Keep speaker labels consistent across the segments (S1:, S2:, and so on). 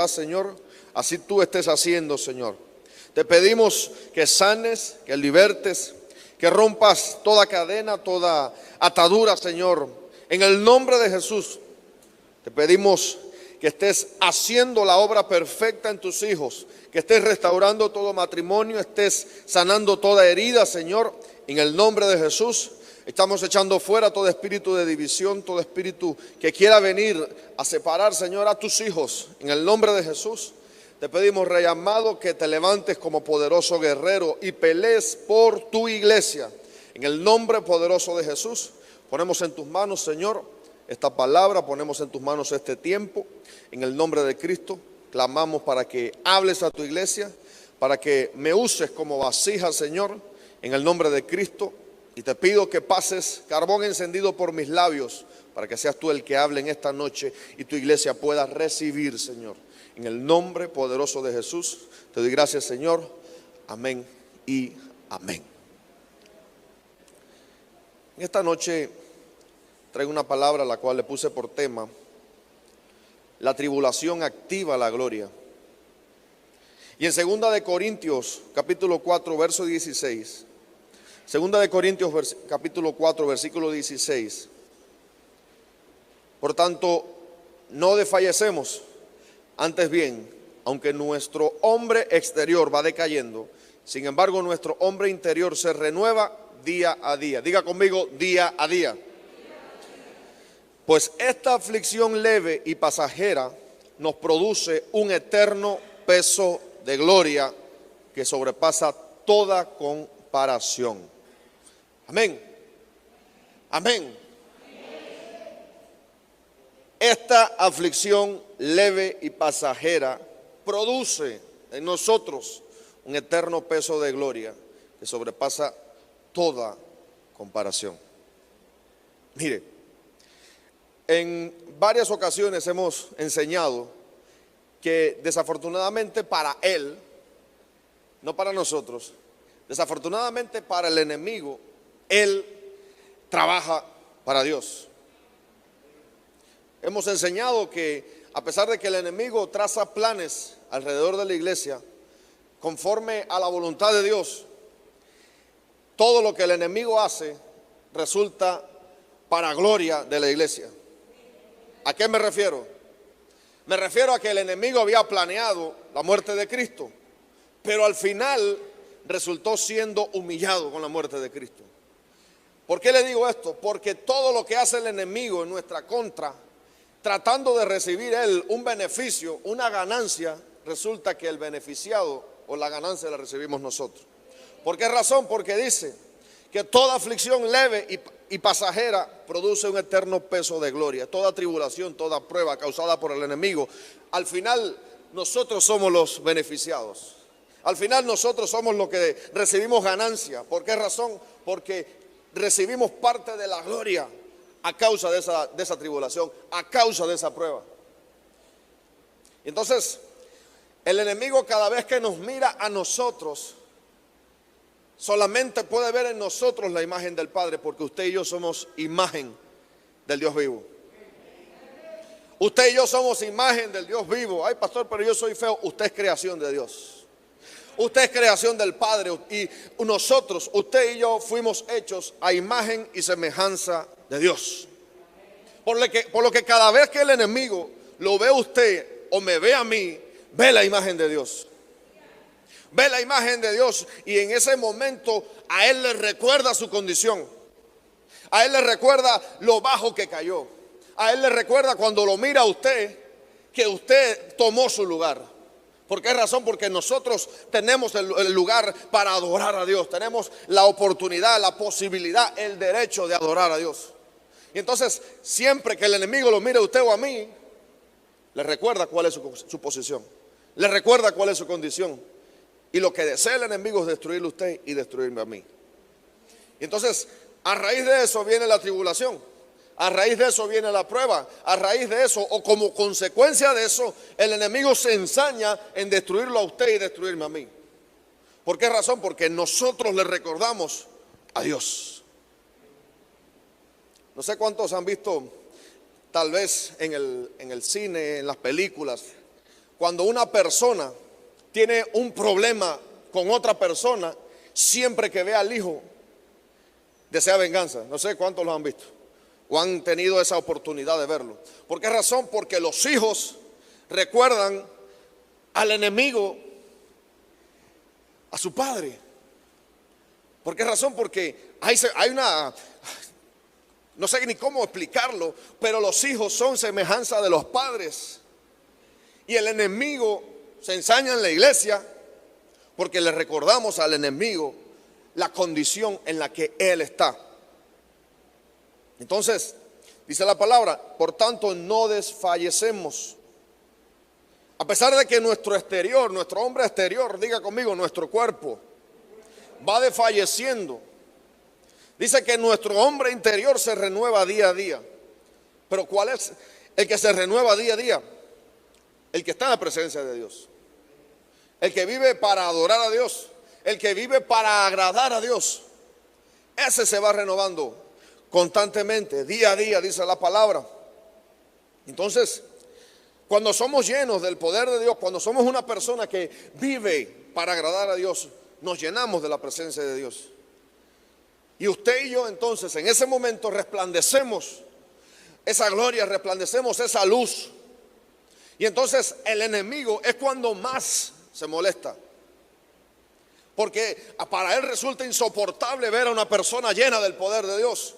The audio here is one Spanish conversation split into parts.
S1: autoridad, Señor, así tú estés haciendo, Señor. Te pedimos que sanes, que libertes, que rompas toda cadena, toda atadura, Señor. En el nombre de Jesús, te pedimos que estés haciendo la obra perfecta en tus hijos, que estés restaurando todo matrimonio, estés sanando toda herida, Señor. En el nombre de Jesús, estamos echando fuera todo espíritu de división, todo espíritu que quiera venir a separar, Señor, a tus hijos. En el nombre de Jesús, te pedimos, Rey amado, que te levantes como poderoso guerrero y pelees por tu iglesia. En el nombre poderoso de Jesús, ponemos en tus manos, Señor, esta palabra, ponemos en tus manos este tiempo. En el nombre de Cristo, clamamos para que hables a tu iglesia, para que me uses como vasija, Señor, en el nombre de Cristo. Y te pido que pases carbón encendido por mis labios, para que seas tú el que hable en esta noche y tu iglesia pueda recibir, Señor. En el nombre poderoso de Jesús, te doy gracias, Señor. Amén y amén. En esta noche traigo una palabra a la cual le puse por tema: la tribulación activa la gloria. Y en 2 de Corintios, capítulo 4, verso 16. 2 de Corintios, capítulo 4, versículo 16. Por tanto, no desfallecemos. Antes bien, aunque nuestro hombre exterior va decayendo, sin embargo nuestro hombre interior se renueva día a día. Diga conmigo, día a día. Pues esta aflicción leve y pasajera nos produce un eterno peso de gloria que sobrepasa toda comparación. Amén. Amén. Esta aflicción leve y pasajera produce en nosotros un eterno peso de gloria que sobrepasa toda comparación. Mire, en varias ocasiones hemos enseñado que desafortunadamente para él, no para nosotros, desafortunadamente para el enemigo, él trabaja para Dios. Hemos enseñado que a pesar de que el enemigo traza planes alrededor de la iglesia, conforme a la voluntad de Dios, todo lo que el enemigo hace resulta para gloria de la iglesia. ¿A qué me refiero? Me refiero a que el enemigo había planeado la muerte de Cristo, pero al final resultó siendo humillado con la muerte de Cristo. ¿Por qué le digo esto? Porque todo lo que hace el enemigo en nuestra contra, tratando de recibir él un beneficio, una ganancia, resulta que el beneficiado o la ganancia la recibimos nosotros. ¿Por qué razón? Porque dice que toda aflicción leve y pasajera produce un eterno peso de gloria. Toda tribulación, toda prueba causada por el enemigo, al final nosotros somos los beneficiados. Al final nosotros somos los que recibimos ganancia. ¿Por qué razón? Porque recibimos parte de la gloria a causa de esa tribulación, a causa de esa prueba. Entonces, el enemigo cada vez que nos mira a nosotros, solamente puede ver en nosotros la imagen del Padre, porque usted y yo somos imagen del Dios vivo. Usted y yo somos imagen del Dios vivo. Ay, pastor, pero yo soy feo. Usted es creación de Dios. Usted es creación del Padre. Y nosotros, usted y yo, fuimos hechos a imagen y semejanza de Dios. Por lo que cada vez que el enemigo lo ve a usted o me ve a mí, ve la imagen de Dios. Ve la imagen de Dios y en ese momento a él le recuerda su condición. A él le recuerda lo bajo que cayó. A él le recuerda cuando lo mira a usted que usted tomó su lugar. ¿Por qué razón? Porque nosotros tenemos el lugar para adorar a Dios. Tenemos la oportunidad, la posibilidad, el derecho de adorar a Dios. Y entonces siempre que el enemigo lo mire a usted o a mí, le recuerda cuál es su posición. Le recuerda cuál es su condición. Y lo que desea el enemigo es destruirle a usted y destruirme a mí. Y entonces, a raíz de eso viene la tribulación. A raíz de eso viene la prueba. A raíz de eso, o como consecuencia de eso, el enemigo se ensaña en destruirlo a usted y destruirme a mí. ¿Por qué razón? Porque nosotros le recordamos a Dios. No sé cuántos han visto, tal vez en el cine, en las películas, Cuando una persona tiene un problema con otra persona, siempre que ve al hijo, desea venganza. No sé cuántos lo han visto o han tenido esa oportunidad de verlo. ¿Por qué razón? Porque los hijos recuerdan al enemigo, a su padre. ¿Por qué razón? Porque hay una, no sé ni cómo explicarlo, pero los hijos son semejanza de los padres. Y el enemigo se ensaña en la iglesia porque le recordamos al enemigo la condición en la que él está. Entonces, dice la palabra, por tanto no desfallecemos. A pesar de que nuestro exterior, nuestro hombre exterior, diga conmigo, nuestro cuerpo, va desfalleciendo. Dice que nuestro hombre interior se renueva día a día. Pero ¿cuál es el que se renueva día a día? El que está en la presencia de Dios. El que vive para adorar a Dios. El que vive para agradar a Dios. Ese se va renovando constantemente, día a día, dice la palabra. Entonces, cuando somos llenos del poder de Dios, cuando somos una persona que vive para agradar a Dios, nos llenamos de la presencia de Dios. Y usted y yo entonces en ese momento resplandecemos esa gloria, resplandecemos esa luz. Y entonces el enemigo es cuando más se molesta. Porque para él resulta insoportable ver a una persona llena del poder de Dios.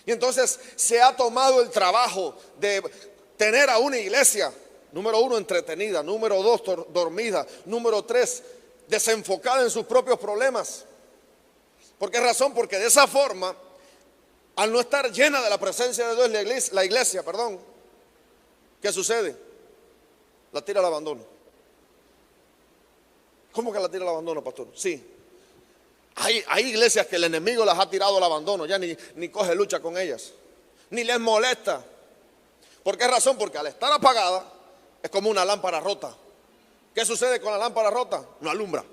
S1: Y entonces se ha tomado el trabajo de tener a una iglesia, número 1, entretenida, número 2, dormida, número 3, desenfocada en sus propios problemas. ¿Por qué razón? Porque de esa forma, al no estar llena de la presencia de Dios, la iglesia, ¿qué sucede? La tira al abandono. ¿Cómo que la tira al abandono, pastor? Sí. Hay iglesias que el enemigo las ha tirado al abandono, ya ni coge lucha con ellas, ni les molesta. ¿Por qué razón? Porque al estar apagada es como una lámpara rota. ¿Qué sucede con la lámpara rota? No alumbra.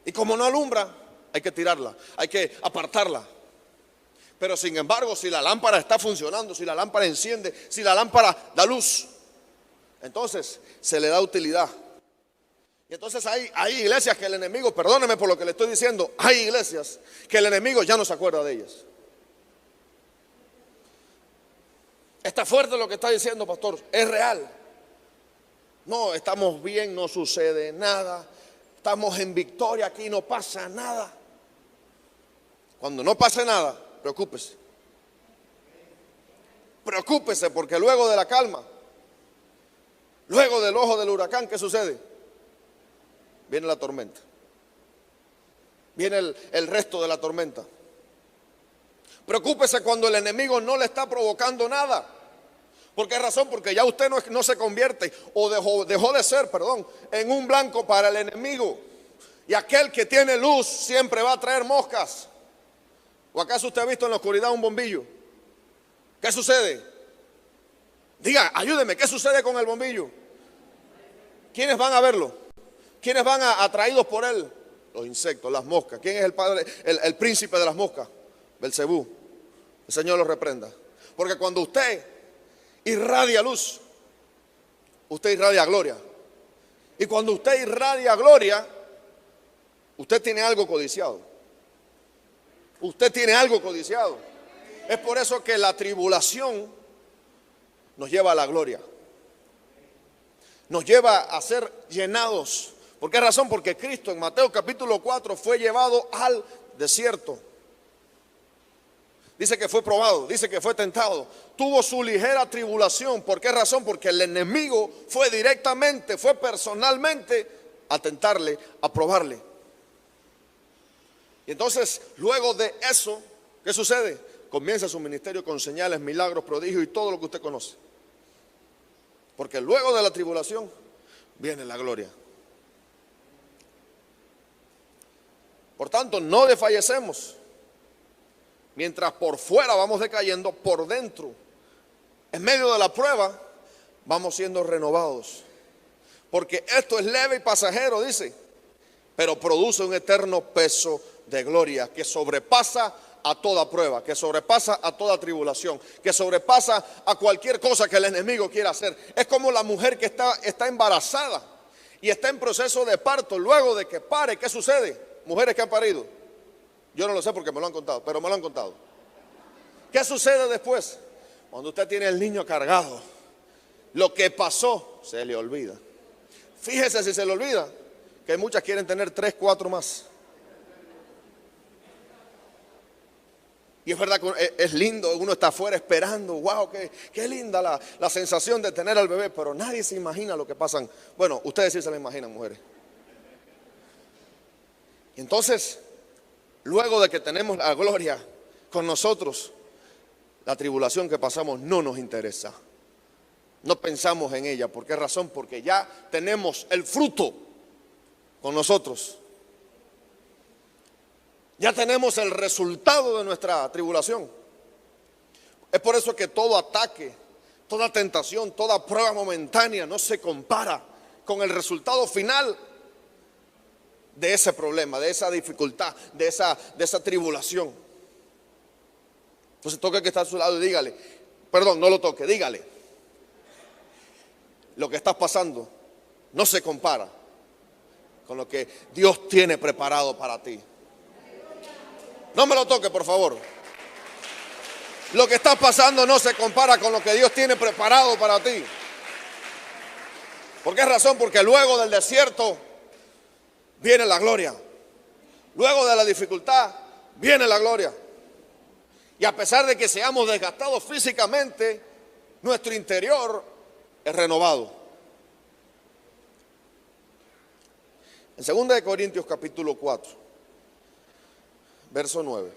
S1: Y como no alumbra, hay que tirarla, hay que apartarla. Pero sin embargo, si la lámpara está funcionando, si la lámpara enciende, si la lámpara da luz, entonces se le da utilidad. Y entonces hay iglesias que el enemigo, perdóneme por lo que le estoy diciendo, hay iglesias que el enemigo ya no se acuerda de ellas. Está fuerte lo que está diciendo, pastor, es real. No, estamos bien, no sucede nada, estamos en victoria, aquí no pasa nada. Cuando no pase nada, preocúpese. Preocúpese porque luego de la calma, luego del ojo del huracán, ¿qué sucede? Viene la tormenta. Viene el resto de la tormenta. Preocúpese cuando el enemigo no le está provocando nada. ¿Por qué razón? Porque ya usted no se convierte o dejó de ser, en un blanco para el enemigo. Y aquel que tiene luz siempre va a traer moscas. ¿O acaso usted ha visto en la oscuridad un bombillo? ¿Qué sucede? Diga, ayúdeme, ¿qué sucede con el bombillo? ¿Quiénes van a verlo? ¿Quiénes van atraídos por él? Los insectos, las moscas. ¿Quién es el padre, el príncipe de las moscas? Belcebú. El Señor lo reprenda. Porque cuando usted irradia luz, usted irradia gloria. Y cuando usted irradia gloria, usted tiene algo codiciado. Usted tiene algo codiciado. Es por eso que la tribulación nos lleva a la gloria. Nos lleva a ser llenados. ¿Por qué razón? Porque Cristo en Mateo capítulo 4 fue llevado al desierto. Dice que fue probado, dice que fue tentado. Tuvo su ligera tribulación. ¿Por qué razón? Porque el enemigo fue directamente, fue personalmente a tentarle, a probarle. Y entonces, luego de eso, ¿qué sucede? Comienza su ministerio con señales, milagros, prodigios y todo lo que usted conoce. Porque luego de la tribulación viene la gloria. Por tanto, no desfallecemos. Mientras por fuera vamos decayendo, por dentro, en medio de la prueba, vamos siendo renovados. Porque esto es leve y pasajero, dice, pero produce un eterno peso de gloria que sobrepasa a toda prueba, que sobrepasa a toda tribulación, que sobrepasa a cualquier cosa que el enemigo quiera hacer. Es como la mujer que está embarazada y está en proceso de parto. Luego de que pare, ¿qué sucede? Mujeres que han parido, yo no lo sé porque me lo han contado, pero me lo han contado. ¿Qué sucede después? Cuando usted tiene el niño cargado, lo que pasó se le olvida. Fíjese si se le olvida, que muchas quieren tener 3, 4 más. Y es verdad que es lindo, uno está afuera esperando, wow, qué linda la sensación de tener al bebé, pero nadie se imagina lo que pasan. Bueno, ustedes sí se lo imaginan, mujeres. Y entonces, luego de que tenemos la gloria con nosotros, la tribulación que pasamos no nos interesa. No pensamos en ella. ¿Por qué razón? Porque ya tenemos el fruto con nosotros. Ya tenemos el resultado de nuestra tribulación. Es por eso que todo ataque, toda tentación, toda prueba momentánea no se compara con el resultado final de ese problema, de esa dificultad, de esa tribulación. Entonces toque que está a su lado y dígale, perdón, no lo toque, dígale, lo que estás pasando no se compara con lo que Dios tiene preparado para ti. No me lo toque, por favor. Lo que está pasando no se compara con lo que Dios tiene preparado para ti. ¿Por qué razón? Porque luego del desierto viene la gloria. Luego de la dificultad viene la gloria. Y a pesar de que seamos desgastados físicamente, nuestro interior es renovado. En 2 Corintios capítulo 4, verso 9.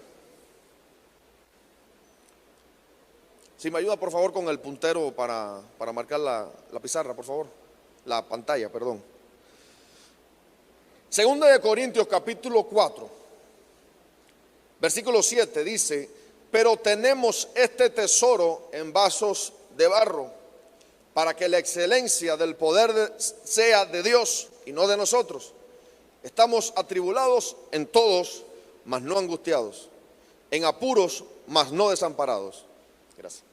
S1: Si me ayuda por favor con el puntero para marcar la pizarra, por favor. La pantalla, perdón. 2 Corintios capítulo 4, versículo 7 dice: pero tenemos este tesoro en vasos de barro, para que la excelencia del poder sea de Dios y no de nosotros. Estamos atribulados en todos, mas no angustiados, en apuros, mas no desamparados. Gracias.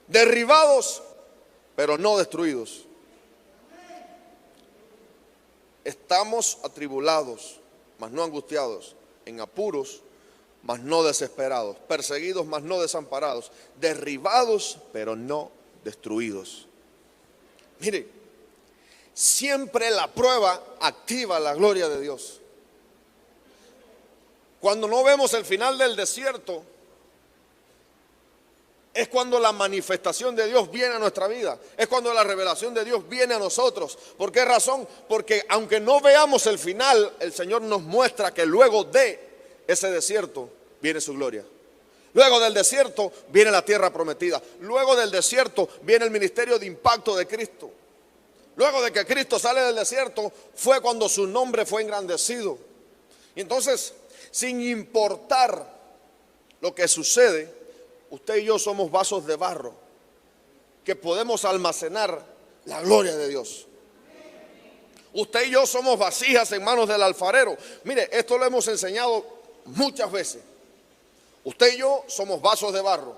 S1: Derribados, pero no destruidos. Estamos atribulados, mas no angustiados, en apuros, mas no desesperados, perseguidos, mas no desamparados, derribados, pero no destruidos. Mire, siempre la prueba activa la gloria de Dios. Cuando no vemos el final del desierto, es cuando la manifestación de Dios viene a nuestra vida. Es cuando la revelación de Dios viene a nosotros. ¿Por qué razón? Porque aunque no veamos el final, el Señor nos muestra que luego de ese desierto viene su gloria. Luego del desierto viene la tierra prometida. Luego del desierto viene el ministerio de impacto de Cristo. Luego de que Cristo sale del desierto fue cuando su nombre fue engrandecido. Y entonces, sin importar lo que sucede, usted y yo somos vasos de barro que podemos almacenar la gloria de Dios. Usted y yo somos vasijas en manos del alfarero. Mire, esto lo hemos enseñado muchas veces. Usted y yo somos vasos de barro.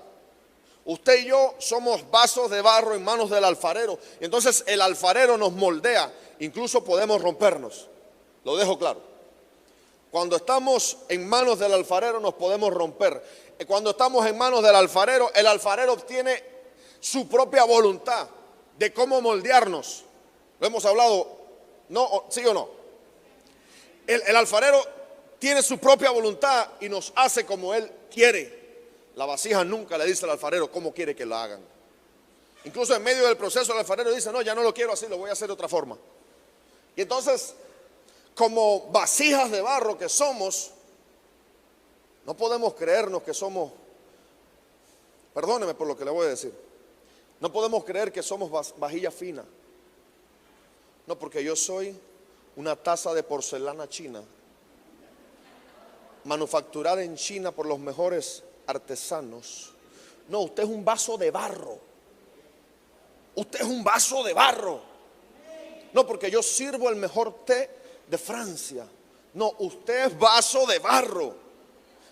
S1: Usted y yo somos vasos de barro en manos del alfarero. Entonces el alfarero nos moldea. Incluso podemos rompernos. Lo dejo claro. Cuando estamos en manos del alfarero nos podemos romper. Cuando estamos en manos del alfarero, el alfarero tiene su propia voluntad de cómo moldearnos. Lo hemos hablado, ¿no? ¿Sí o no? El alfarero tiene su propia voluntad y nos hace como él quiere. La vasija nunca le dice al alfarero cómo quiere que la hagan. Incluso en medio del proceso el alfarero dice: no, ya no lo quiero así, lo voy a hacer de otra forma. Y entonces, como vasijas de barro que somos, no podemos creernos que somos, perdóneme por lo que le voy a decir, no podemos creer que somos vajilla fina. No, porque yo soy una taza de porcelana china, manufacturada en China por los mejores artesanos. No, usted es un vaso de barro. Usted es un vaso de barro. No, porque yo sirvo el mejor té de Francia. No, usted es vaso de barro.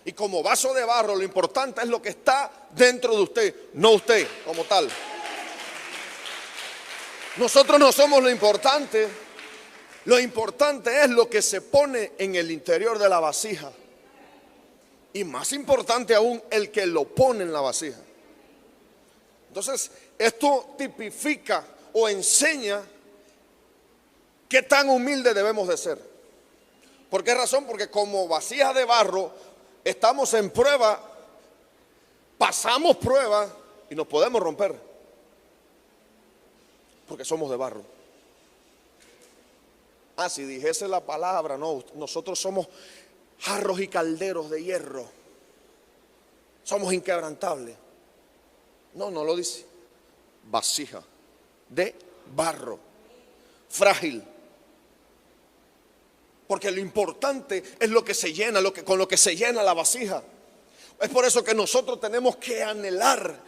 S1: Y como vaso de barro, lo importante es lo que está dentro de usted, no usted como tal. Nosotros no somos lo importante. Lo importante es lo que se pone en el interior de la vasija. Y más importante aún, el que lo pone en la vasija. Entonces, esto tipifica o enseña qué tan humilde debemos de ser. ¿Por qué razón? Porque como vasija de barro estamos en prueba, pasamos prueba y nos podemos romper. Porque somos de barro. Si dijese la palabra, no, nosotros somos jarros y calderos de hierro. Somos inquebrantables. No, no lo dice. Vasija de barro, frágil. Porque lo importante es lo que se llena, con lo que se llena la vasija. Es por eso que nosotros tenemos que anhelar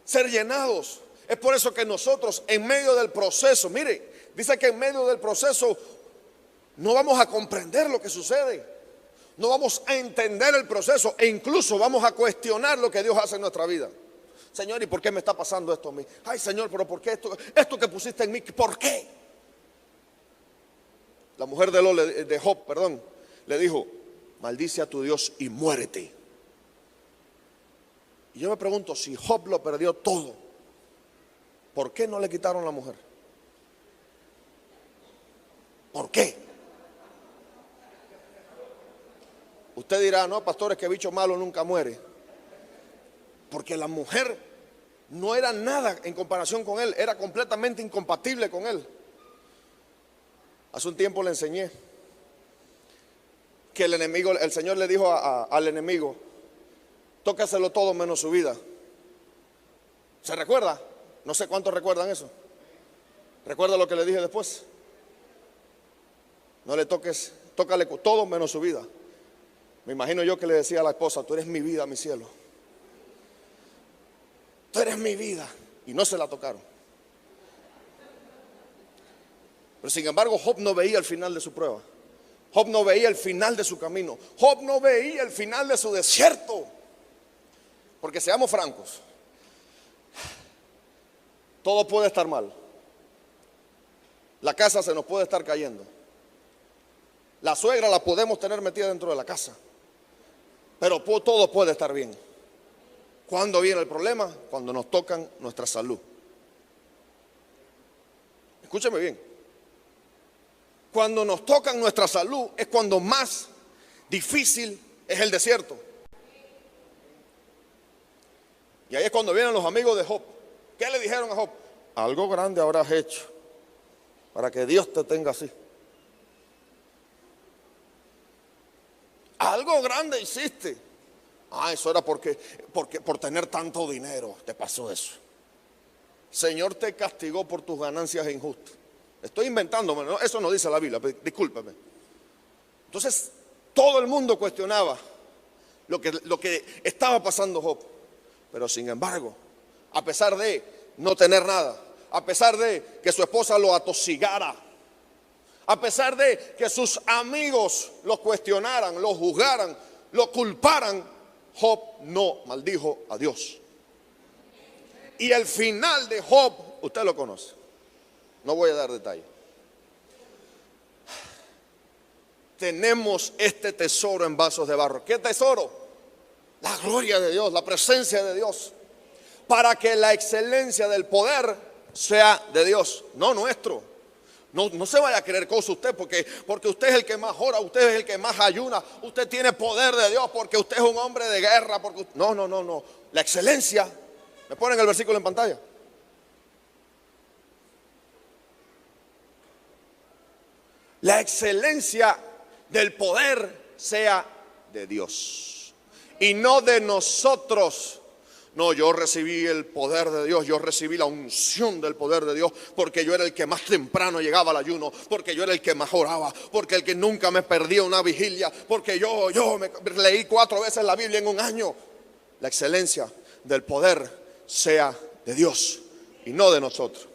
S1: ser llenados. Es por eso que nosotros en medio del proceso, mire, dice que en medio del proceso no vamos a comprender lo que sucede. No vamos a entender el proceso e incluso vamos a cuestionar lo que Dios hace en nuestra vida. Señor, ¿y por qué me está pasando esto a mí? Ay, Señor, pero ¿por qué esto que pusiste en mí? ¿Por qué? La mujer de Job, le dijo, maldice a tu Dios y muérete. Y yo me pregunto, si Job lo perdió todo, ¿por qué no le quitaron la mujer? ¿Por qué? Usted dirá, no, pastor, es que bicho malo nunca muere. Porque la mujer no era nada en comparación con él, era completamente incompatible con él. Hace un tiempo le enseñé que el Señor le dijo al enemigo, tócaselo todo menos su vida. ¿Se recuerda? No sé cuántos recuerdan eso. ¿Recuerda lo que le dije después? No le toques, tócale todo menos su vida. Me imagino yo que le decía a la esposa, tú eres mi vida, mi cielo. Tú eres mi vida. Y no se la tocaron. Pero sin embargo, Job no veía el final de su prueba. Job no veía el final de su camino. Job no veía el final de su desierto. Porque seamos francos, todo puede estar mal. La casa se nos puede estar cayendo. La suegra la podemos tener metida dentro de la casa. Pero todo puede estar bien. ¿Cuándo viene el problema? Cuando nos tocan nuestra salud. Escúcheme bien. Cuando nos tocan nuestra salud es cuando más difícil es el desierto. Y ahí es cuando vienen los amigos de Job. ¿Qué le dijeron a Job? Algo grande habrás hecho para que Dios te tenga así. Algo grande hiciste. Eso era porque por tener tanto dinero te pasó eso. Señor te castigó por tus ganancias injustas. Estoy inventándome, ¿no? Eso no dice la Biblia, discúlpeme. Entonces, todo el mundo cuestionaba lo que estaba pasando Job. Pero sin embargo, a pesar de no tener nada, a pesar de que su esposa lo atosigara, a pesar de que sus amigos lo cuestionaran, lo juzgaran, lo culparan, Job no maldijo a Dios. Y el final de Job, usted lo conoce. No voy a dar detalles. Tenemos este tesoro en vasos de barro. ¿Qué tesoro? La gloria de Dios, la presencia de Dios. Para que la excelencia del poder sea de Dios, no nuestro. No se vaya a creer cosa usted porque usted es el que más ora, usted es el que más ayuna, usted tiene poder de Dios porque usted es un hombre de guerra. No. La excelencia, me ponen el versículo en pantalla. La excelencia del poder sea de Dios y no de nosotros. No, yo recibí el poder de Dios, yo recibí la unción del poder de Dios porque yo era el que más temprano llegaba al ayuno, porque yo era el que más oraba, porque el que nunca me perdía una vigilia, porque yo me leí 4 veces la Biblia en un año. La excelencia del poder sea de Dios y no de nosotros.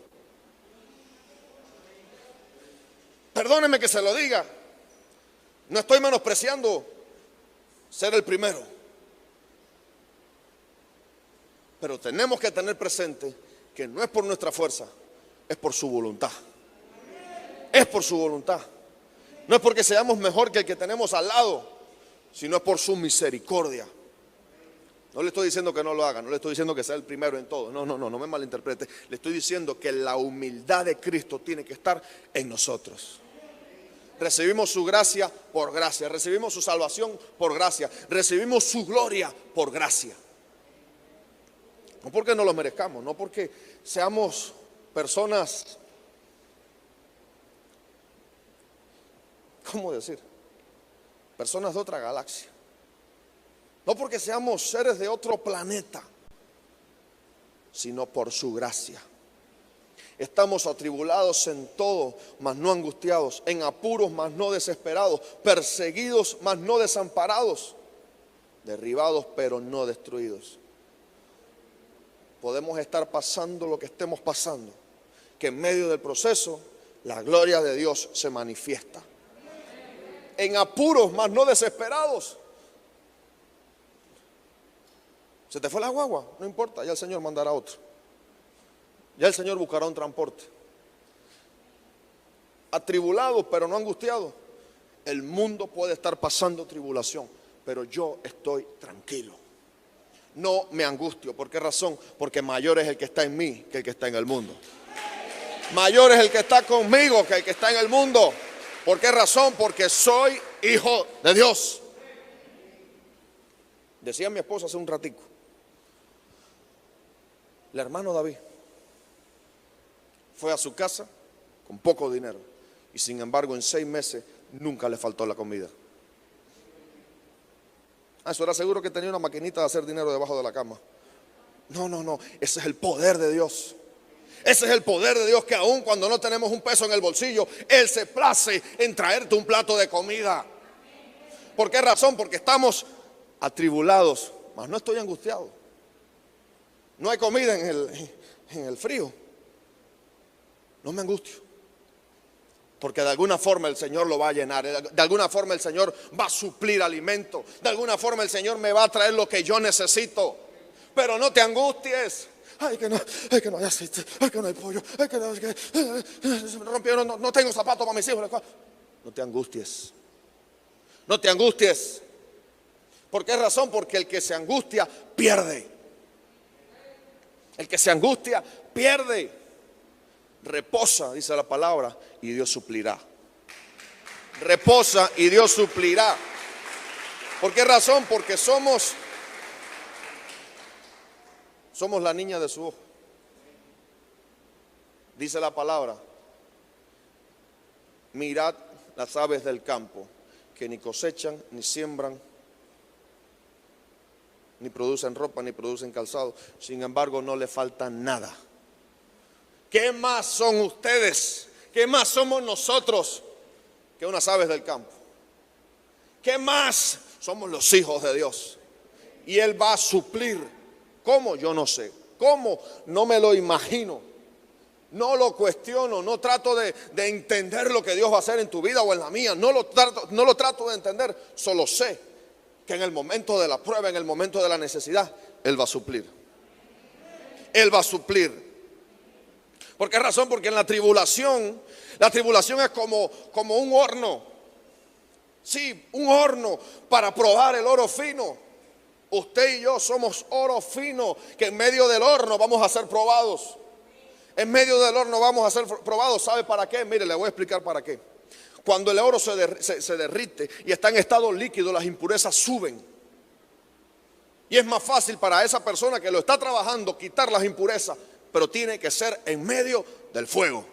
S1: Perdóneme que se lo diga, no estoy menospreciando ser el primero. Pero tenemos que tener presente que no es por nuestra fuerza, es por su voluntad. Es por su voluntad. No es porque seamos mejor que el que tenemos al lado, sino es por su misericordia. No le estoy diciendo que no lo haga, no le estoy diciendo que sea el primero en todo. No me malinterprete. Le estoy diciendo que la humildad de Cristo tiene que estar en nosotros. Recibimos su gracia por gracia, recibimos su salvación por gracia, recibimos su gloria por gracia. No porque no lo merezcamos, no porque seamos personas, ¿cómo decir? Personas de otra galaxia. No porque seamos seres de otro planeta, sino por su gracia. Estamos atribulados en todo, mas no angustiados, en apuros, mas no desesperados, perseguidos, mas no desamparados, derribados, pero no destruidos. Podemos estar pasando lo que estemos pasando, que en medio del proceso la gloria de Dios se manifiesta. En apuros, mas no desesperados. ¿Se te fue la guagua? No importa, ya el Señor mandará otro. Ya el Señor buscará un transporte. Atribulado, pero no angustiado. El mundo puede estar pasando tribulación, pero yo estoy tranquilo. No me angustio. ¿Por qué razón? Porque mayor es el que está en mí que el que está en el mundo. Mayor es el que está conmigo que el que está en el mundo. ¿Por qué razón? Porque soy hijo de Dios. Decía mi esposa hace un ratico, el hermano David fue a su casa con poco dinero y sin embargo en 6 meses nunca le faltó la comida. Eso era seguro que tenía una maquinita de hacer dinero debajo de la cama. No, ese es el poder de Dios. Ese es el poder de Dios, que aun cuando no tenemos un peso en el bolsillo, Él se place en traerte un plato de comida. ¿Por qué razón? Porque estamos atribulados, mas no estoy angustiado. No hay comida en el frío. No me angustio, porque de alguna forma el Señor lo va a llenar. De alguna forma el Señor va a suplir alimento. De alguna forma el Señor me va a traer lo que yo necesito. Pero no te angusties. Ay, que no hay aceite, ay, que no hay pollo, ay, que se me rompieron, no tengo zapatos para mis hijos. No te angusties. No te angusties. ¿Por qué razón? Porque el que se angustia pierde. El que se angustia pierde. Reposa, dice la palabra, y Dios suplirá. Reposa y Dios suplirá. ¿Por qué razón? Porque somos la niña de su ojo. Dice la palabra: mirad las aves del campo, que ni cosechan, ni siembran, ni producen ropa, ni producen calzado. Sin embargo, no le falta nada. ¿Qué más son ustedes? ¿Qué más somos nosotros que unas aves del campo? ¿Qué más? Somos los hijos de Dios. Y Él va a suplir. ¿Cómo? Yo no sé. ¿Cómo? No me lo imagino. No lo cuestiono. No trato de entender lo que Dios va a hacer en tu vida o en la mía. No lo trato de entender. Solo sé que en el momento de la prueba, en el momento de la necesidad, Él va a suplir. Él va a suplir. ¿Por qué razón? Porque en la tribulación es como un horno. Sí, un horno para probar el oro fino. Usted y yo somos oro fino, que en medio del horno vamos a ser probados. En medio del horno vamos a ser probados. ¿Sabe para qué? Mire, le voy a explicar para qué. Cuando el oro se derrite y está en estado líquido, las impurezas suben. Y es más fácil para esa persona que lo está trabajando quitar las impurezas, pero tiene que ser en medio del fuego.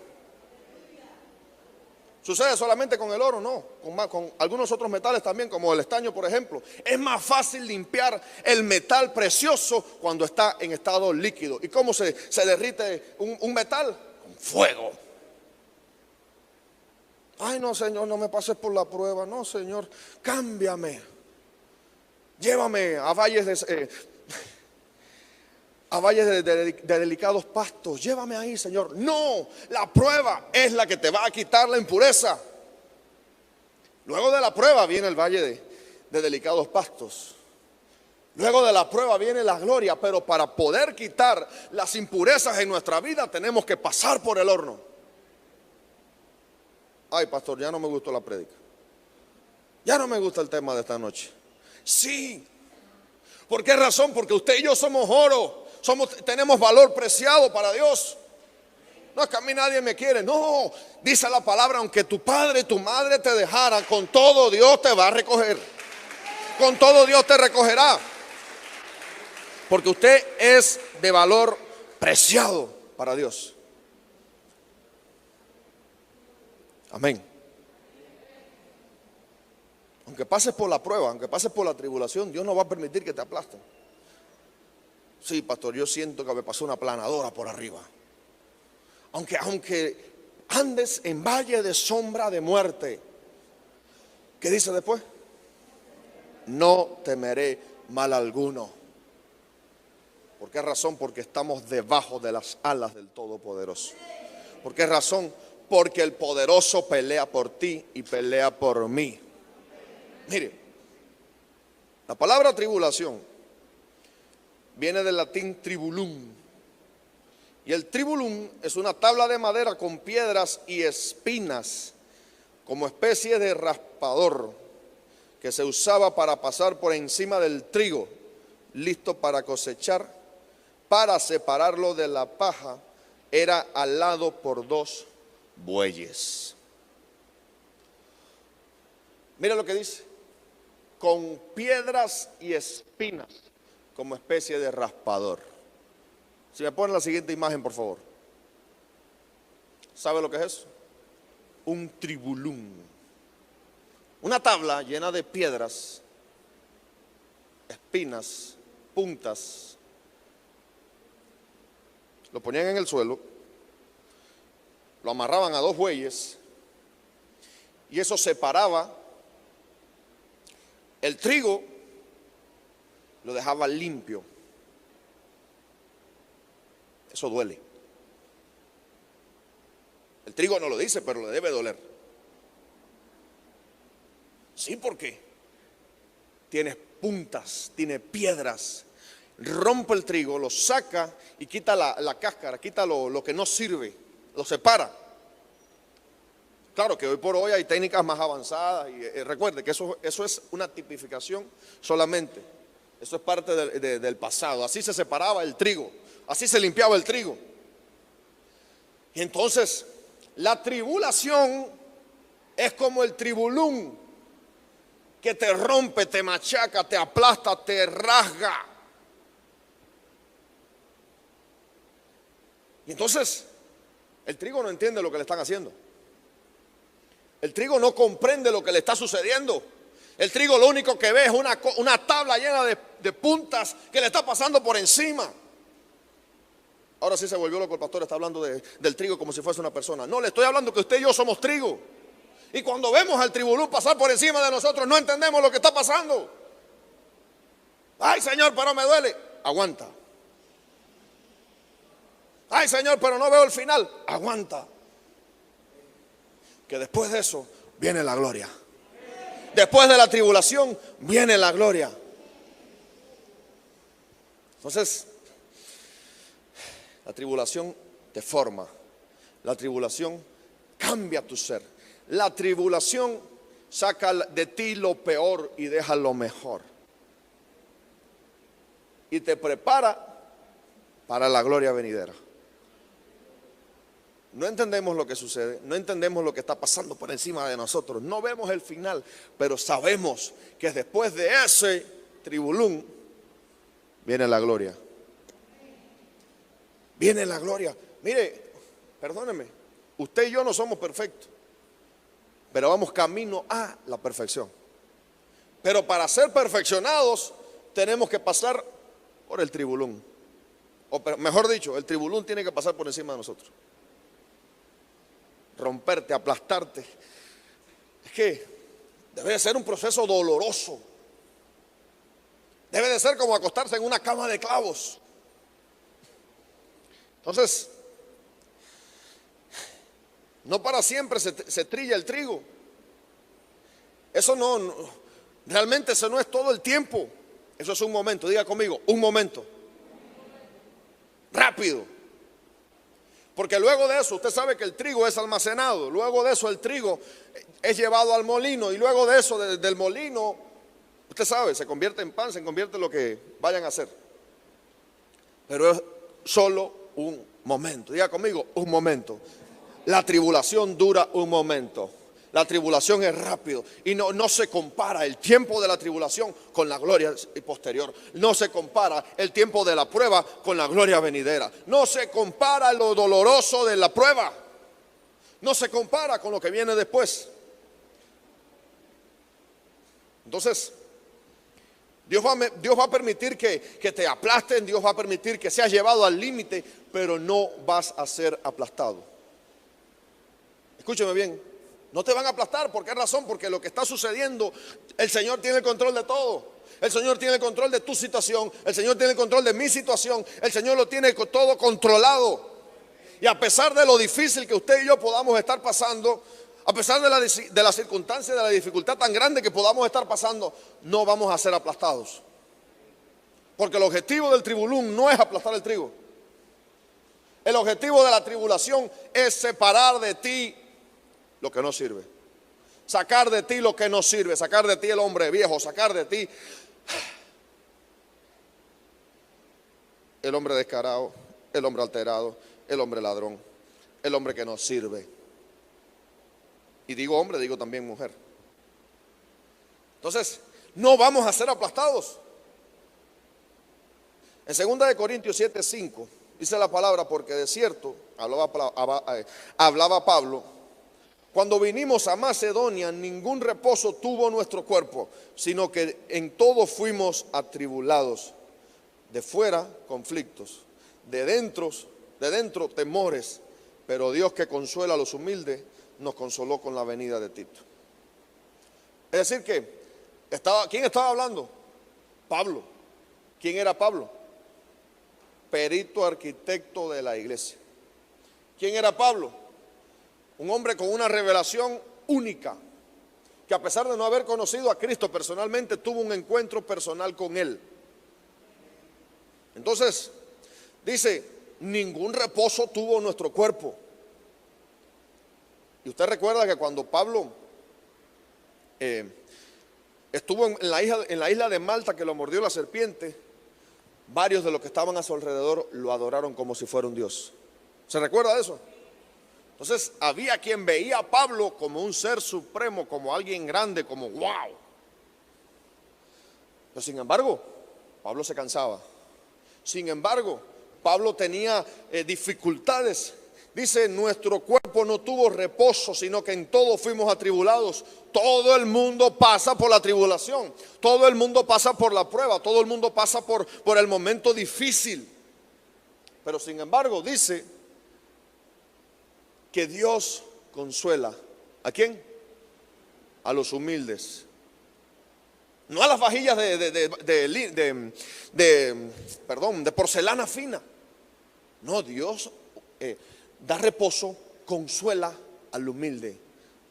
S1: ¿Sucede solamente con el oro? No, con algunos otros metales también, como el estaño, por ejemplo. Es más fácil limpiar el metal precioso cuando está en estado líquido. ¿Y cómo se derrite un metal? Con fuego. Ay, no, Señor, no me pases por la prueba. No, Señor, cámbiame. Llévame a valles de delicados pastos. Llévame ahí, Señor. No, la prueba es la que te va a quitar la impureza. Luego de la prueba viene el valle de delicados pastos. Luego de la prueba viene la gloria, pero para poder quitar las impurezas en nuestra vida tenemos que pasar por el horno. Ay, pastor, ya no me gustó la prédica. Ya no me gusta el tema de esta noche. Sí. ¿Por qué razón? Porque usted y yo somos oro. Tenemos valor preciado para Dios. No es que a mí nadie me quiere. No, dice la palabra, aunque tu padre y tu madre te dejaran, con todo Dios te va a recoger. Con todo Dios te recogerá. Porque usted es de valor preciado para Dios. Amén. Aunque pases por la prueba, aunque pases por la tribulación, Dios no va a permitir que te aplasten. Sí, pastor, yo siento que me pasó una planadora por arriba. Aunque andes en valle de sombra de muerte, ¿qué dice después? No temeré mal alguno. ¿Por qué razón? Porque estamos debajo de las alas del Todopoderoso. ¿Por qué razón? Porque el poderoso pelea por ti y pelea por mí. Mire, la palabra tribulación viene del latín tribulum. Y el tribulum es una tabla de madera con piedras y espinas como especie de raspador que se usaba para pasar por encima del trigo, listo para cosechar. Para separarlo de la paja era alado por dos bueyes. Mira lo que dice: con piedras y espinas como especie de raspador. Si me ponen la siguiente imagen, por favor. ¿Sabe lo que es eso? Un tribulum. Una tabla llena de piedras, espinas, puntas. Lo ponían en el suelo, lo amarraban a dos bueyes y eso separaba el trigo, lo dejaba limpio. Eso duele. El trigo no lo dice, pero le debe doler. Sí, porque tiene puntas, tiene piedras. Rompe el trigo, lo saca y quita la cáscara, quita lo que no sirve, lo separa. Claro que hoy por hoy hay técnicas más avanzadas y recuerde que eso es una tipificación solamente. Eso es parte del pasado. Así se separaba el trigo, así se limpiaba el trigo. Y entonces la tribulación es como el tribulum que te rompe, te machaca, te aplasta, te rasga. Y entonces el trigo no entiende lo que le están haciendo. El trigo no comprende lo que le está sucediendo. El trigo lo único que ve es una tabla llena de puntas que le está pasando por encima. Ahora sí se volvió loco el pastor, está hablando del trigo como si fuese una persona. No, le estoy hablando que usted y yo somos trigo. Y cuando vemos al tribulú pasar por encima de nosotros, no entendemos lo que está pasando. Ay, Señor, pero me duele. Aguanta. Ay, Señor, pero no veo el final. Aguanta. Que después de eso viene la gloria. Después de la tribulación viene la gloria. Entonces, la tribulación te forma. La tribulación cambia tu ser. La tribulación saca de ti lo peor y deja lo mejor. Y te prepara para la gloria venidera. No entendemos lo que sucede, no entendemos lo que está pasando por encima de nosotros, no vemos el final, pero sabemos que después de ese tribulum viene la gloria. Viene la gloria. Mire, perdóneme, usted y yo no somos perfectos, pero vamos camino a la perfección. Pero para ser perfeccionados tenemos que pasar por el tribulum. O mejor dicho, el tribulum tiene que pasar por encima de nosotros. Romperte, aplastarte. Es que debe de ser un proceso doloroso. Debe de ser como acostarse en una cama de clavos. Entonces, no para siempre se trilla el trigo. Eso no, realmente eso no es todo el tiempo. Eso es un momento, diga conmigo, un momento. Rápido. Porque luego de eso, usted sabe que el trigo es almacenado. Luego de eso el trigo es llevado al molino. Y luego de eso, del molino, usted sabe, se convierte en pan, se convierte en lo que vayan a hacer. Pero es solo un momento. Diga conmigo, un momento. La tribulación dura un momento. La tribulación es rápido y no se compara el tiempo de la tribulación con la gloria posterior. No se compara el tiempo de la prueba con la gloria venidera. No se compara lo doloroso de la prueba. No se compara con lo que viene después. Entonces, Dios va a permitir que te aplasten, Dios va a permitir que seas llevado al límite, pero no vas a ser aplastado. Escúcheme bien. No te van a aplastar. ¿Por qué razón? Porque lo que está sucediendo, el Señor tiene el control de todo. El Señor tiene el control de tu situación. El Señor tiene el control de mi situación. El Señor lo tiene todo controlado. Y a pesar de lo difícil que usted y yo podamos estar pasando, a pesar de la circunstancia, de la dificultad tan grande que podamos estar pasando, no vamos a ser aplastados. Porque el objetivo del tribulum no es aplastar el trigo. El objetivo de la tribulación es separar de ti lo que no sirve. Sacar de ti lo que no sirve. Sacar de ti el hombre viejo. Sacar de ti el hombre descarado, el hombre alterado, el hombre ladrón, el hombre que no sirve. Y digo hombre, digo también mujer. Entonces, no vamos a ser aplastados. En 2 Corintios 7:5 dice la palabra: porque de cierto, hablaba Pablo, cuando vinimos a Macedonia, ningún reposo tuvo nuestro cuerpo, sino que en todo fuimos atribulados. De fuera, conflictos. De dentro, temores. Pero Dios, que consuela a los humildes, nos consoló con la venida de Tito. Es decir que, ¿quién estaba hablando? Pablo. ¿Quién era Pablo? Perito arquitecto de la iglesia. ¿Quién era Pablo? Un hombre con una revelación única, que a pesar de no haber conocido a Cristo personalmente, tuvo un encuentro personal con Él. Entonces, dice, ningún reposo tuvo nuestro cuerpo. Y usted recuerda que cuando Pablo estuvo en la isla de Malta, que lo mordió la serpiente, varios de los que estaban a su alrededor lo adoraron como si fuera un Dios. ¿Se recuerda de eso? Entonces había quien veía a Pablo como un ser supremo, como alguien grande, como wow. Pero sin embargo, Pablo se cansaba. Sin embargo, Pablo tenía dificultades. Dice, nuestro cuerpo no tuvo reposo, sino que en todo fuimos atribulados. Todo el mundo pasa por la tribulación. Todo el mundo pasa por la prueba. Todo el mundo pasa por el momento difícil. Pero sin embargo, dice que Dios consuela. ¿A quién? A los humildes. No a las vajillas de porcelana fina. No, Dios da reposo, consuela al humilde,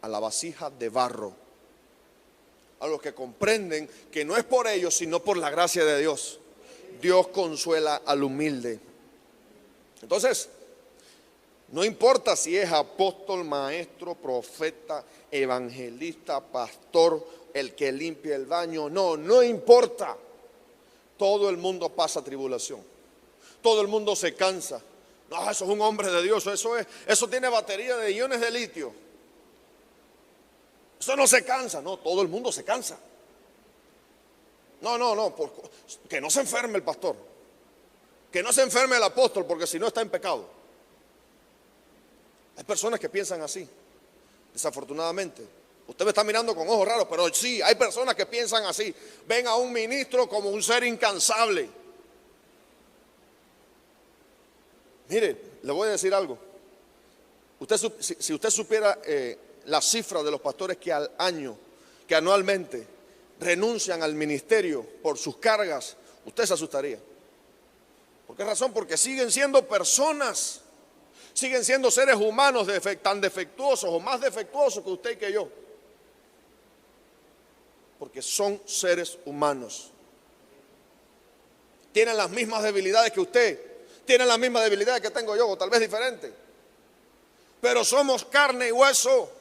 S1: a la vasija de barro. A los que comprenden que no es por ellos, sino por la gracia de Dios. Dios consuela al humilde. Entonces, no importa si es apóstol, maestro, profeta, evangelista, pastor, el que limpia el baño. No importa. Todo el mundo pasa tribulación. Todo el mundo se cansa. No, eso es un hombre de Dios. Eso tiene batería de iones de litio. Eso no se cansa. No, todo el mundo se cansa. No. Que no se enferme el pastor. Que no se enferme el apóstol, porque si no está en pecado. Hay personas que piensan así, desafortunadamente. Usted me está mirando con ojos raros, pero sí, hay personas que piensan así. Ven a un ministro como un ser incansable. Mire, le voy a decir algo. Si usted supiera la cifra de los pastores que anualmente renuncian al ministerio por sus cargas, usted se asustaría. ¿Por qué razón? Porque siguen siendo personas. Siguen siendo seres humanos tan defectuosos o más defectuosos que usted y que yo. Porque son seres humanos. Tienen las mismas debilidades que usted, tienen las mismas debilidades que tengo yo, o tal vez diferentes. Pero somos carne y hueso.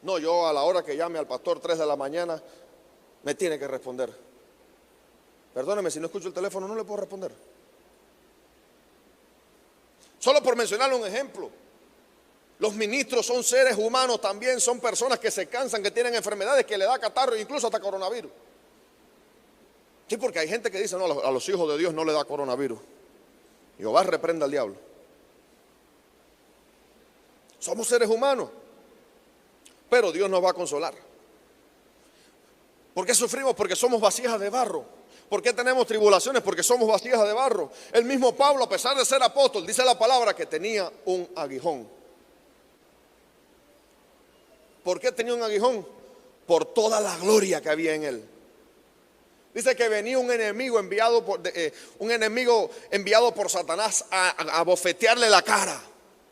S1: No, yo a la hora que llame al pastor 3 de la mañana, me tiene que responder. Perdóneme, si no escucho el teléfono no le puedo responder. Solo por mencionarle un ejemplo. Los ministros son seres humanos también, son personas que se cansan, que tienen enfermedades, que le da catarro, incluso hasta coronavirus. Sí, porque hay gente que dice, no, a los hijos de Dios no le da coronavirus. Jehová reprenda al diablo. Somos seres humanos, pero Dios nos va a consolar. ¿Por qué sufrimos? Porque somos vasijas de barro. ¿Por qué tenemos tribulaciones? Porque somos vasijas de barro. El mismo Pablo, a pesar de ser apóstol, dice la palabra que tenía un aguijón. ¿Por qué tenía un aguijón? Por toda la gloria que había en él. Dice que venía un enemigo enviado por Satanás a bofetearle la cara.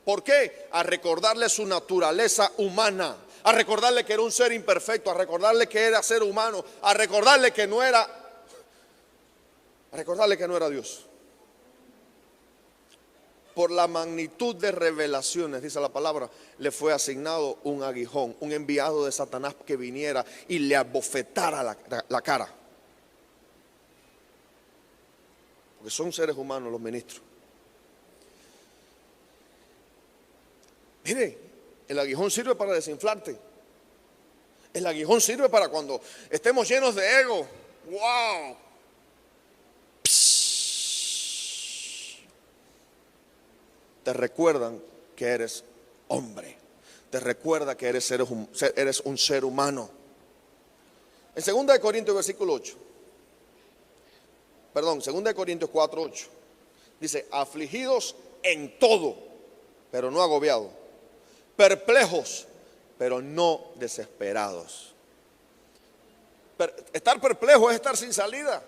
S1: ¿Por qué? A recordarle su naturaleza humana, a recordarle que era un ser imperfecto, a recordarle que era ser humano, a recordarle que no era Dios. Por la magnitud de revelaciones, dice la palabra, le fue asignado un aguijón, un enviado de Satanás que viniera y le abofetara la cara. Porque son seres humanos los ministros. Mire, el aguijón sirve para desinflarte. El aguijón sirve para cuando estemos llenos de ego. ¡Wow! Te recuerdan que eres hombre. Te recuerda que eres un ser humano. En 2 Corintios versículo 8. Perdón, 2 Corintios 4:8. Dice, afligidos en todo, pero no agobiados. Perplejos, pero no desesperados. Estar perplejo es estar sin salida.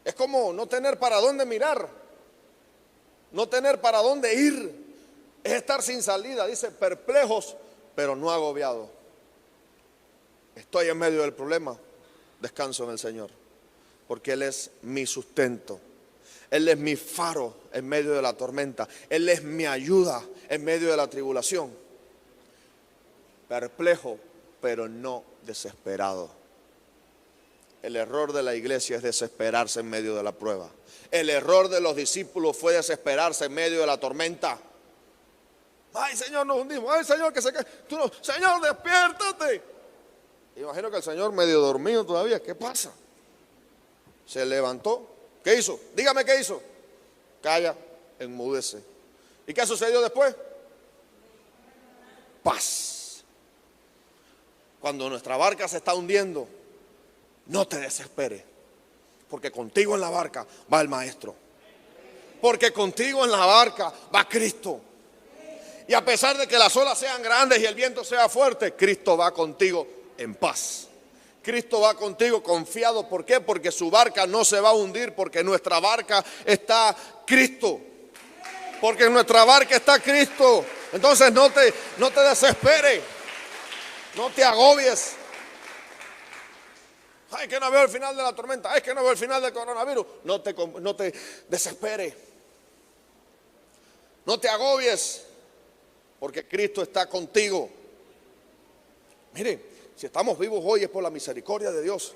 S1: Es como no tener para dónde mirar, no tener para dónde ir. Es estar sin salida. Dice, perplejos, pero no agobiados. Estoy en medio del problema, descanso en el Señor, porque Él es mi sustento. Él es mi faro en medio de la tormenta. Él es mi ayuda en medio de la tribulación. Perplejo, pero no desesperado. El error de la iglesia es desesperarse en medio de la prueba. El error de los discípulos fue desesperarse en medio de la tormenta. Ay, Señor, nos hundimos. Ay, Señor, que se cae. Señor, despiértate. Imagino que el Señor medio dormido todavía. ¿Qué pasa? Se levantó. ¿Qué hizo? Dígame qué hizo. Calla, enmudece. ¿Y qué sucedió después? Paz. Cuando nuestra barca se está hundiendo, no te desesperes, porque contigo en la barca va el Maestro. Porque contigo en la barca va Cristo. Y a pesar de que las olas sean grandes y el viento sea fuerte, Cristo va contigo en paz. Cristo va contigo confiado. ¿Por qué? Porque su barca no se va a hundir, porque en nuestra barca está Cristo. Porque en nuestra barca está Cristo. Entonces no te desesperes, no te agobies. Ay, que no veo el final de la tormenta. Ay, que no veo el final del coronavirus. No te desesperes, no te agobies, porque Cristo está contigo. Mire, si estamos vivos hoy es por la misericordia de Dios.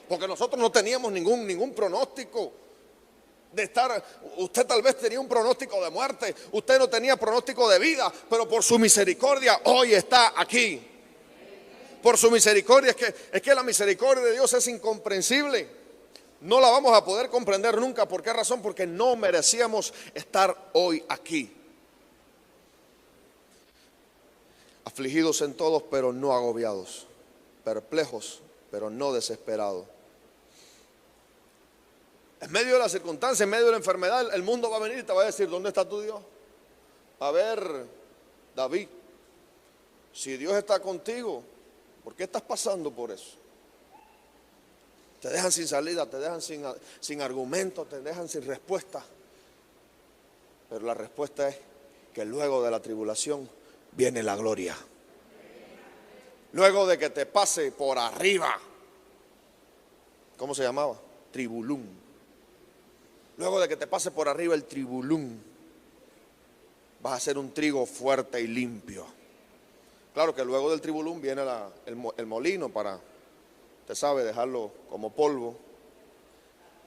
S1: Porque nosotros no teníamos ningún pronóstico de estar. Usted tal vez tenía un pronóstico de muerte, usted no tenía pronóstico de vida, pero por su misericordia hoy está aquí. Por su misericordia, es que la misericordia de Dios es incomprensible. No la vamos a poder comprender nunca. ¿Por qué razón? Porque no merecíamos estar hoy aquí. Afligidos en todos, pero no agobiados. Perplejos, pero no desesperados. En medio de la circunstancia, en medio de la enfermedad, el mundo va a venir y te va a decir, ¿dónde está tu Dios? A ver, David, si Dios está contigo, ¿por qué estás pasando por eso? Te dejan sin salida, te dejan sin argumento, te dejan sin respuesta. Pero la respuesta es que luego de la tribulación viene la gloria. Luego de que te pase por arriba, ¿Cómo se llamaba? Tribulum. Luego de que te pase por arriba el tribulum, vas a ser un trigo fuerte y limpio. Claro que luego del tribulum viene el molino para, usted sabe, dejarlo como polvo.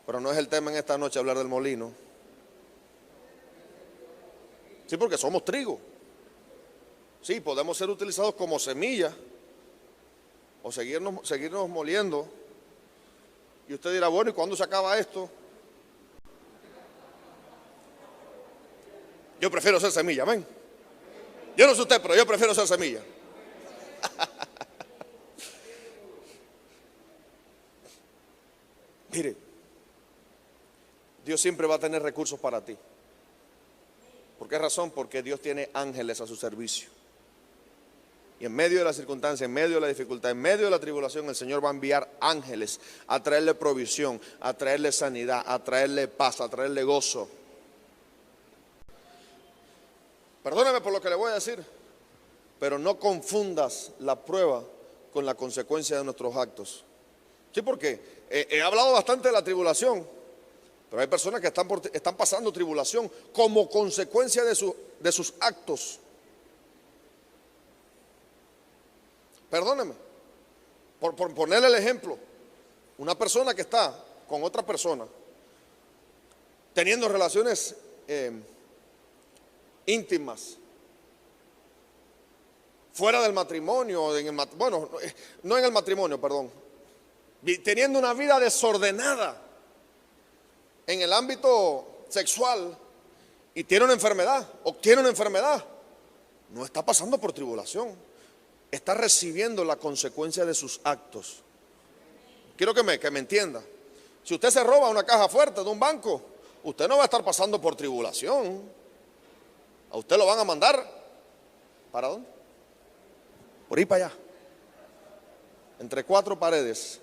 S1: Pero no es el tema en esta noche hablar del molino. Sí, porque somos trigo. Sí, podemos ser utilizados como semilla o seguirnos moliendo. Y usted dirá, bueno, ¿y cuándo se acaba esto? Yo prefiero ser semilla, amén. Yo no sé usted, pero yo prefiero ser semilla. Mire, Dios siempre va a tener recursos para ti. ¿Por qué razón? Porque Dios tiene ángeles a su servicio. Y en medio de la circunstancia, en medio de la dificultad, en medio de la tribulación, el Señor va a enviar ángeles a traerle provisión, a traerle sanidad, a traerle paz, a traerle gozo. Perdóname por lo que le voy a decir, pero no confundas la prueba con la consecuencia de nuestros actos. Sí, porque he hablado bastante de la tribulación, pero hay personas que están pasando tribulación como consecuencia de sus actos. Perdóneme, por ponerle el ejemplo, una persona que está con otra persona teniendo relaciones íntimas fuera del matrimonio, bueno, no en el matrimonio, perdón, teniendo una vida desordenada en el ámbito sexual y tiene una enfermedad, obtiene una enfermedad, no está pasando por tribulación, está recibiendo la consecuencia de sus actos. Quiero que me entienda. Si usted se roba una caja fuerte de un banco, usted no va a estar pasando por tribulación. A usted lo van a mandar, ¿para dónde? Por ahí para allá, entre 4 paredes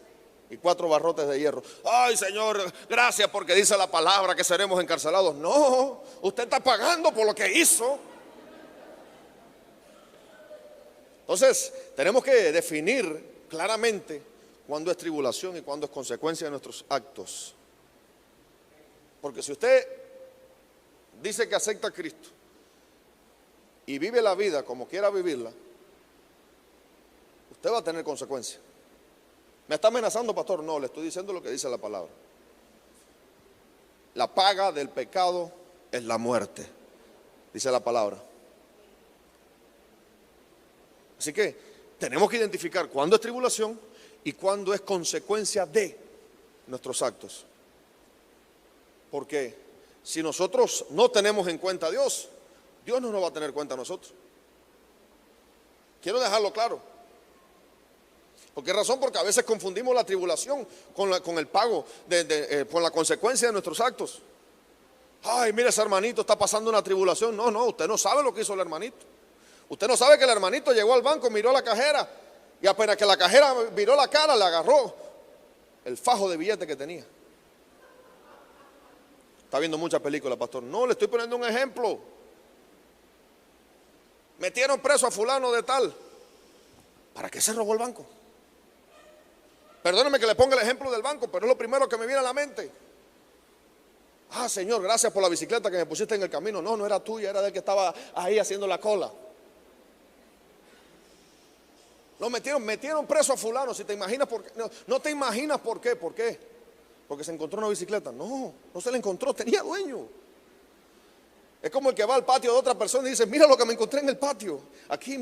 S1: y 4 barrotes de hierro. Ay, Señor, gracias porque dice la palabra que seremos encarcelados. No, usted está pagando por lo que hizo. Entonces, tenemos que definir claramente cuándo es tribulación y cuándo es consecuencia de nuestros actos. Porque si usted dice que acepta a Cristo y vive la vida como quiera vivirla, usted va a tener consecuencias. ¿Me está amenazando, pastor? No, le estoy diciendo lo que dice la palabra. La paga del pecado es la muerte, dice la palabra. Así que tenemos que identificar cuándo es tribulación y cuándo es consecuencia de nuestros actos. Porque si nosotros no tenemos en cuenta a Dios, Dios no nos va a tener en cuenta a nosotros. Quiero dejarlo claro. ¿Por qué razón? Porque a veces confundimos la tribulación con el pago, con la consecuencia de nuestros actos. Ay, mire, ese hermanito está pasando una tribulación. No, usted no sabe lo que hizo el hermanito. Usted no sabe que el hermanito llegó al banco, miró a la cajera y apenas que la cajera miró la cara, le agarró el fajo de billete que tenía. Está viendo muchas películas, pastor. No, le estoy poniendo un ejemplo. Metieron preso a fulano de tal. ¿Para qué se robó el banco? Perdóneme que le ponga el ejemplo del banco, pero es lo primero que me viene a la mente. Ah, Señor, gracias por la bicicleta que me pusiste en el camino. No, no era tuya, era del que estaba ahí haciendo la cola. Lo metieron preso a fulano. Si te imaginas por qué, no te imaginas por qué. ¿Por qué? Porque se encontró una bicicleta. No se la encontró, tenía dueño. Es como el que va al patio de otra persona y dice, mira lo que me encontré en el patio. Aquí,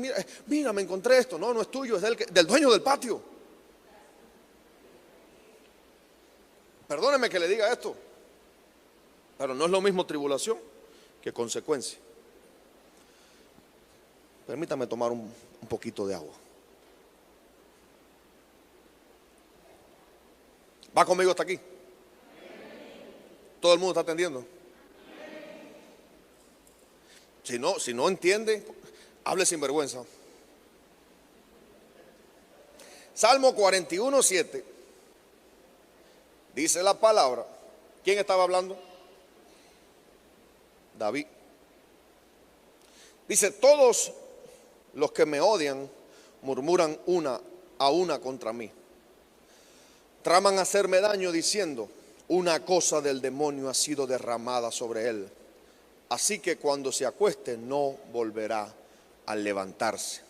S1: mira, me encontré esto. No es tuyo, es del dueño del patio. Perdóneme que le diga esto, pero no es lo mismo tribulación que consecuencia. Permítame tomar un poquito de agua. ¿Va conmigo hasta aquí? ¿Todo el mundo está atendiendo? Si no entiende, hable sin vergüenza. Salmo 41:7. Dice la palabra. ¿Quién estaba hablando? David. Dice, todos los que me odian murmuran una a una contra mí. Traman hacerme daño diciendo, una cosa del demonio ha sido derramada sobre él. Así que cuando se acueste no volverá a levantarse.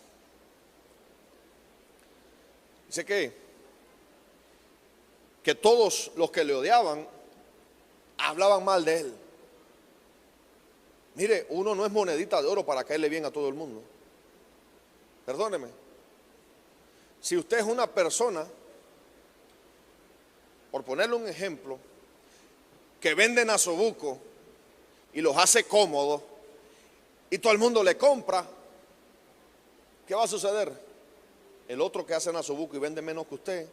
S1: Dice que todos los que le odiaban hablaban mal de él. Mire, uno no es monedita de oro para caerle bien a todo el mundo. Perdóneme. Si usted es una persona, por ponerle un ejemplo, que vende nasobuco y los hace cómodos y todo el mundo le compra, ¿qué va a suceder? El otro que hace nasobuco y vende menos que usted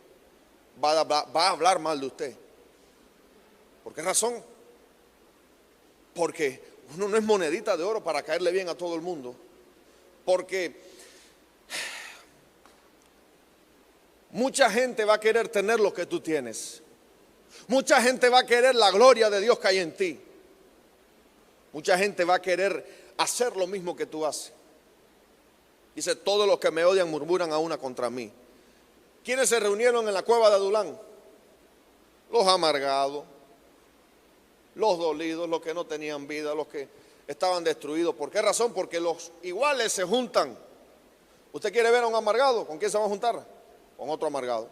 S1: va a hablar mal de usted. ¿Por qué razón? Porque uno no es monedita de oro para caerle bien a todo el mundo. Porque mucha gente va a querer tener lo que tú tienes. Mucha gente va a querer la gloria de Dios que hay en ti. Mucha gente va a querer hacer lo mismo que tú haces. Dice, todos los que me odian murmuran a una contra mí. ¿Quiénes se reunieron en la cueva de Adulán? Los amargados, los dolidos, los que no tenían vida, los que estaban destruidos. ¿Por qué razón? Porque los iguales se juntan. ¿Usted quiere ver a un amargado? ¿Con quién se va a juntar? Con otro amargado.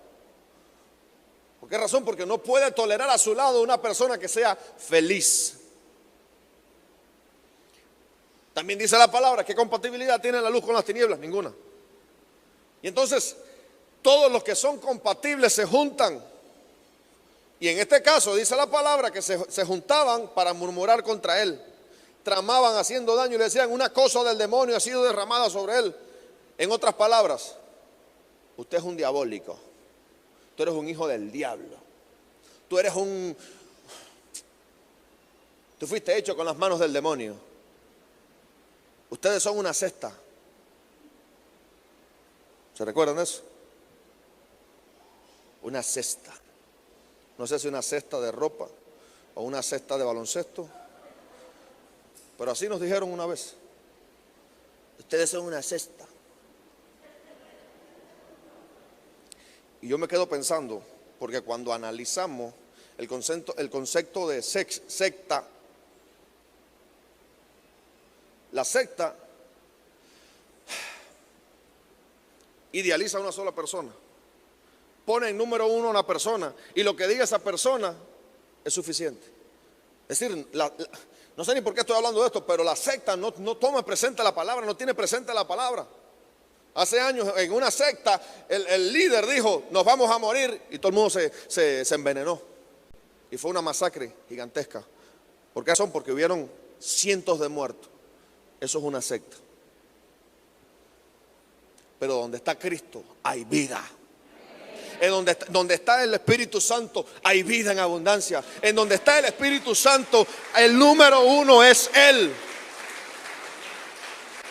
S1: ¿Por qué razón? Porque no puede tolerar a su lado una persona que sea feliz. También dice la palabra, ¿qué compatibilidad tiene la luz con las tinieblas? Ninguna. Y entonces, todos los que son compatibles se juntan. Y en este caso dice la palabra que se juntaban para murmurar contra él. Tramaban haciendo daño y le decían, una cosa del demonio ha sido derramada sobre él. En otras palabras, usted es un diabólico. Tú eres un hijo del diablo. Tú fuiste hecho con las manos del demonio. Ustedes son una cesta. ¿Se recuerdan de eso? Una cesta. No sé si una cesta de ropa o una cesta de baloncesto, pero así nos dijeron una vez. Ustedes son una cesta. Y yo me quedo pensando, porque cuando analizamos el concepto de secta, la secta idealiza a una sola persona. Pone en número uno a una persona y lo que diga esa persona es suficiente. Es decir, no sé ni por qué estoy hablando de esto, pero la secta no toma presente la palabra, no tiene presente la palabra. Hace años en una secta el líder dijo, nos vamos a morir, y todo el mundo se envenenó. Y fue una masacre gigantesca. ¿Por qué razón? Porque hubieron cientos de muertos. Eso es una secta. Pero donde está Cristo hay vida. En donde está el Espíritu Santo hay vida en abundancia. En donde está el Espíritu Santo, el número uno es Él.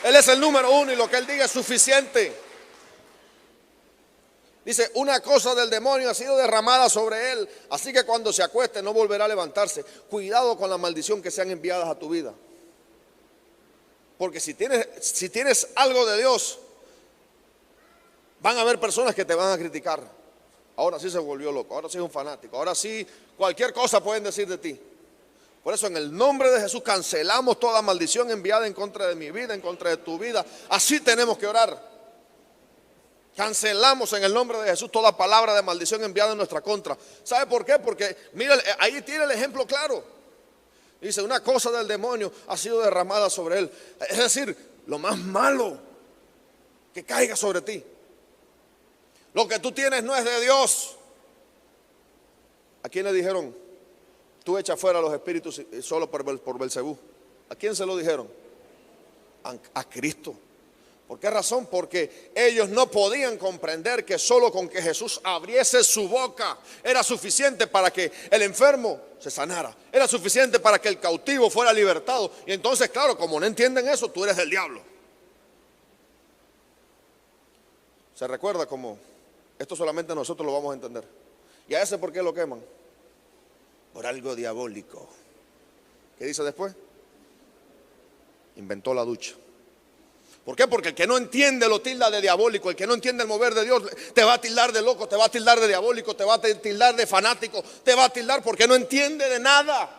S1: Él es el número uno y lo que Él diga es suficiente. Dice, una cosa del demonio ha sido derramada sobre él, así que cuando se acueste no volverá a levantarse. Cuidado con la maldición que sean enviadas a tu vida. Porque si tienes algo de Dios, van a haber personas que te van a criticar. Ahora sí se volvió loco, ahora sí es un fanático, ahora sí cualquier cosa pueden decir de ti. Por eso en el nombre de Jesús cancelamos toda maldición enviada en contra de mi vida, en contra de tu vida. Así tenemos que orar. Cancelamos en el nombre de Jesús toda palabra de maldición enviada en nuestra contra. ¿Sabe por qué? Porque mira, ahí tiene el ejemplo claro. Dice, una cosa del demonio ha sido derramada sobre él. Es decir, lo más malo que caiga sobre ti. Lo que tú tienes no es de Dios. ¿A quién le dijeron? Tú echa fuera a los espíritus solo por Belcebú. ¿A quién se lo dijeron? A Cristo. ¿Por qué razón? Porque ellos no podían comprender que solo con que Jesús abriese su boca era suficiente para que el enfermo se sanara. Era suficiente para que el cautivo fuera libertado. Y entonces, claro, como no entienden eso, tú eres del diablo. Se recuerda como esto solamente nosotros lo vamos a entender. ¿Y a ese por qué lo queman? Por algo diabólico. ¿Qué dice después? Inventó la ducha. ¿Por qué? Porque el que no entiende lo tilda de diabólico. El que no entiende el mover de Dios te va a tildar de loco, te va a tildar de diabólico, te va a tildar de fanático, te va a tildar porque no entiende de nada.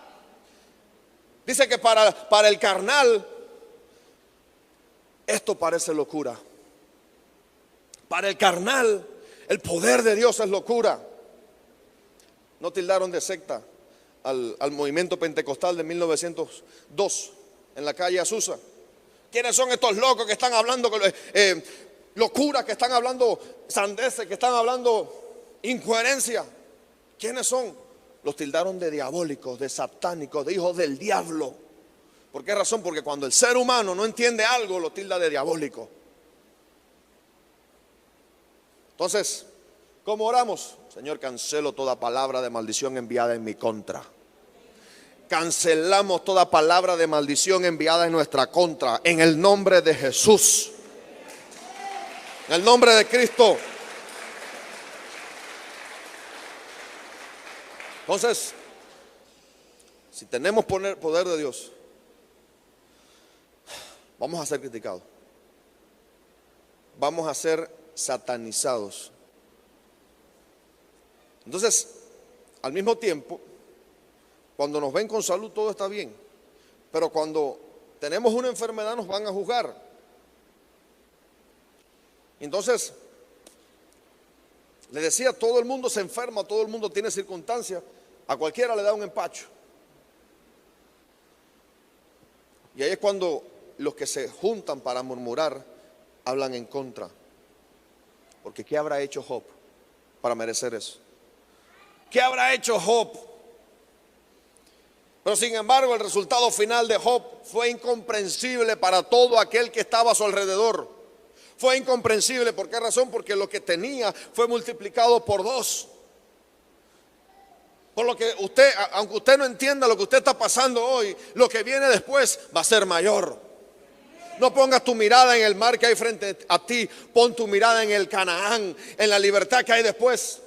S1: Dice que para el carnal esto parece locura. Para el carnal el poder de Dios es locura. No tildaron de secta al movimiento pentecostal de 1902 en la calle Azusa. ¿Quiénes son estos locos que están hablando locura, que están hablando sandeces, que están hablando incoherencia? ¿Quiénes son? Los tildaron de diabólicos, de satánicos, de hijos del diablo. ¿Por qué razón? Porque cuando el ser humano no entiende algo, lo tilda de diabólico. Entonces, ¿cómo oramos? Señor, cancelo toda palabra de maldición enviada en mi contra. Cancelamos toda palabra de maldición enviada en nuestra contra, en el nombre de Jesús, en el nombre de Cristo. Entonces, si tenemos poder de Dios, vamos a ser criticados, vamos a ser satanizados. Entonces, al mismo tiempo, cuando nos ven con salud todo está bien, pero cuando tenemos una enfermedad nos van a juzgar. Entonces, le decía, todo el mundo se enferma, todo el mundo tiene circunstancias, a cualquiera le da un empacho. Y ahí es cuando los que se juntan para murmurar hablan en contra. Porque ¿qué habrá hecho Job para merecer eso? ¿Qué habrá hecho Job? Pero sin embargo el resultado final de Job fue incomprensible para todo aquel que estaba a su alrededor. Fue incomprensible. ¿Por qué razón? Porque lo que tenía fue multiplicado por 2. Por lo que usted, aunque usted no entienda lo que usted está pasando hoy, lo que viene después va a ser mayor. No pongas tu mirada en el mar que hay frente a ti, pon tu mirada en el Canaán, en la libertad que hay después.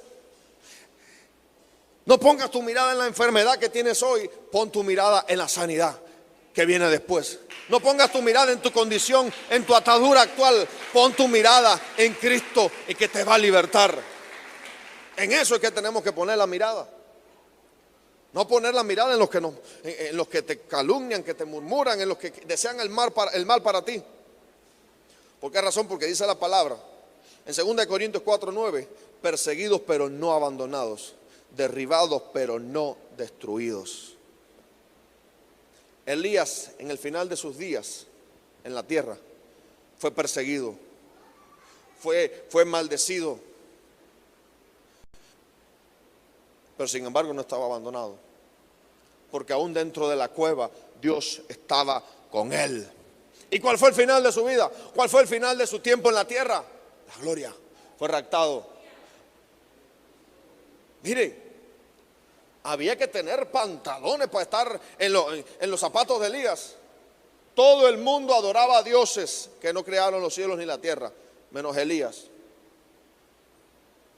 S1: No pongas tu mirada en la enfermedad que tienes hoy, pon tu mirada en la sanidad que viene después. No pongas tu mirada en tu condición, en tu atadura actual, pon tu mirada en Cristo y que te va a libertar. En eso es que tenemos que poner la mirada. No poner la mirada en los que te calumnian, que te murmuran, en los que desean el mal para ti. ¿Por qué razón? Porque dice la palabra en 2 Corintios 4:9, perseguidos pero no abandonados, derribados pero no destruidos. Elías, en el final de sus días en la tierra, fue perseguido, fue maldecido, pero sin embargo no estaba abandonado, porque aún dentro de la cueva Dios estaba con él. ¿Y cuál fue el final de su vida? ¿Cuál fue el final de su tiempo en la tierra? La gloria. Fue raptado. Mire, había que tener pantalones para estar en los zapatos de Elías. Todo el mundo adoraba a dioses que no crearon los cielos ni la tierra, menos Elías.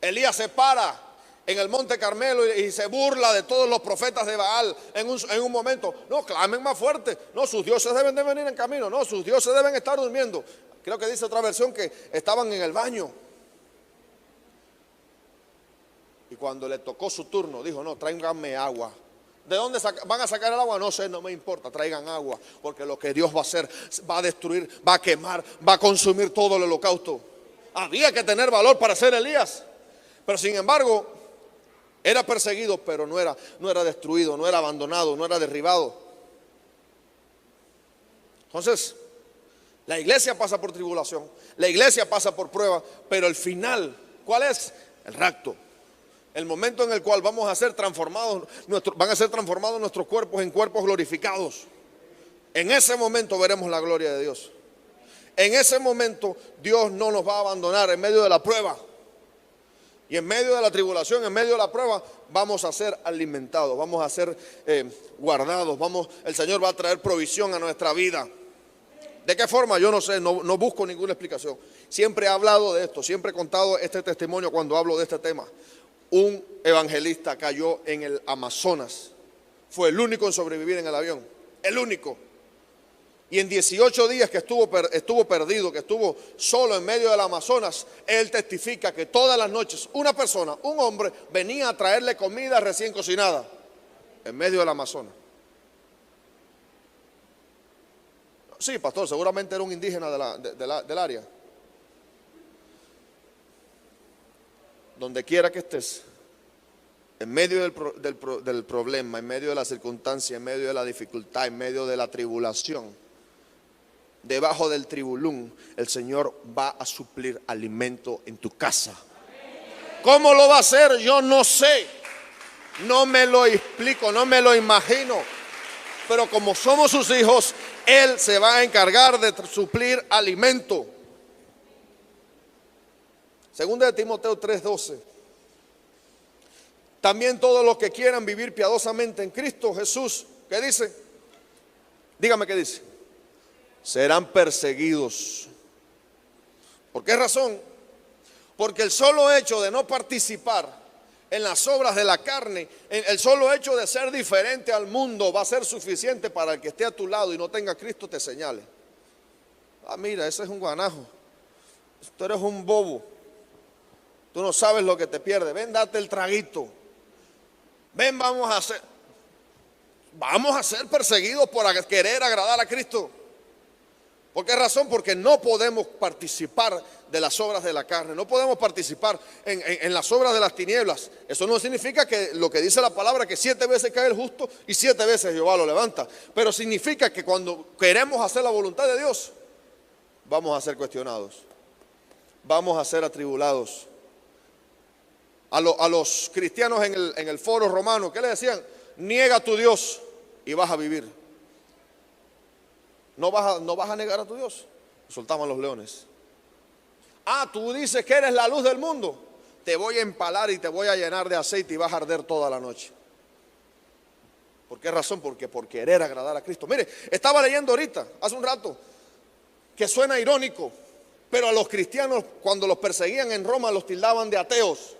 S1: Elías se para en el monte Carmelo y se burla de todos los profetas de Baal en un momento. No, clamen más fuerte. No, sus dioses deben de venir en camino. No, sus dioses deben estar durmiendo. Creo que dice otra versión que estaban en el baño. Y cuando le tocó su turno, dijo, no, tráiganme agua. ¿De dónde van a sacar el agua? No sé, no me importa, traigan agua. Porque lo que Dios va a hacer, va a destruir, va a quemar, va a consumir todo el holocausto. Había que tener valor para ser Elías. Pero sin embargo, era perseguido, pero no era destruido, no era abandonado, no era derribado. Entonces, la iglesia pasa por tribulación, la iglesia pasa por prueba, pero el final, ¿cuál es? El rapto. El momento en el cual vamos a ser transformados, van a ser transformados nuestros cuerpos en cuerpos glorificados. En ese momento veremos la gloria de Dios. En ese momento Dios no nos va a abandonar en medio de la prueba. Y en medio de la tribulación, en medio de la prueba, vamos a ser alimentados, vamos a ser guardados. El Señor va a traer provisión a nuestra vida. ¿De qué forma? Yo no sé, no busco ninguna explicación. Siempre he hablado de esto, siempre he contado este testimonio cuando hablo de este tema. Un evangelista cayó en el Amazonas. Fue el único en sobrevivir en el avión. El único. Y en 18 días que estuvo perdido, que estuvo solo en medio del Amazonas, él testifica que todas las noches una persona, un hombre, venía a traerle comida recién cocinada en medio del Amazonas. Sí, pastor, seguramente era un indígena del área. Donde quiera que estés, en medio del problema, en medio de la circunstancia, en medio de la dificultad, en medio de la tribulación, debajo del tribulum, el Señor va a suplir alimento en tu casa. ¿Cómo lo va a hacer? Yo no sé. No me lo explico, no me lo imagino. Pero como somos sus hijos, Él se va a encargar de suplir alimento. Segunda de Timoteo 3:12. También todos los que quieran vivir piadosamente en Cristo Jesús, ¿qué dice? Dígame qué dice. Serán perseguidos. ¿Por qué razón? Porque el solo hecho de no participar en las obras de la carne, el solo hecho de ser diferente al mundo va a ser suficiente para el que esté a tu lado y no tenga a Cristo te señale. Ah, mira, ese es un guanajo. Tú eres un bobo. Tú no sabes lo que te pierde. Ven, date el traguito. Ven, vamos a ser perseguidos por querer agradar a Cristo. ¿Por qué razón? Porque no podemos participar de las obras de la carne, no podemos participar en las obras de las tinieblas. Eso no significa que lo que dice la palabra, que 7 veces cae el justo y 7 veces Jehová lo levanta. Pero significa que cuando queremos hacer la voluntad de Dios, vamos a ser cuestionados, vamos a ser atribulados. A los cristianos en el foro romano, ¿qué le decían? Niega a tu Dios y vas a vivir. No vas a negar a tu Dios. Soltaban los leones. Ah, tú dices que eres la luz del mundo. Te voy a empalar y te voy a llenar de aceite y vas a arder toda la noche. ¿Por qué razón? Porque por querer agradar a Cristo. Mire, estaba leyendo ahorita, hace un rato, que suena irónico, pero a los cristianos cuando los perseguían en Roma los tildaban de ateos.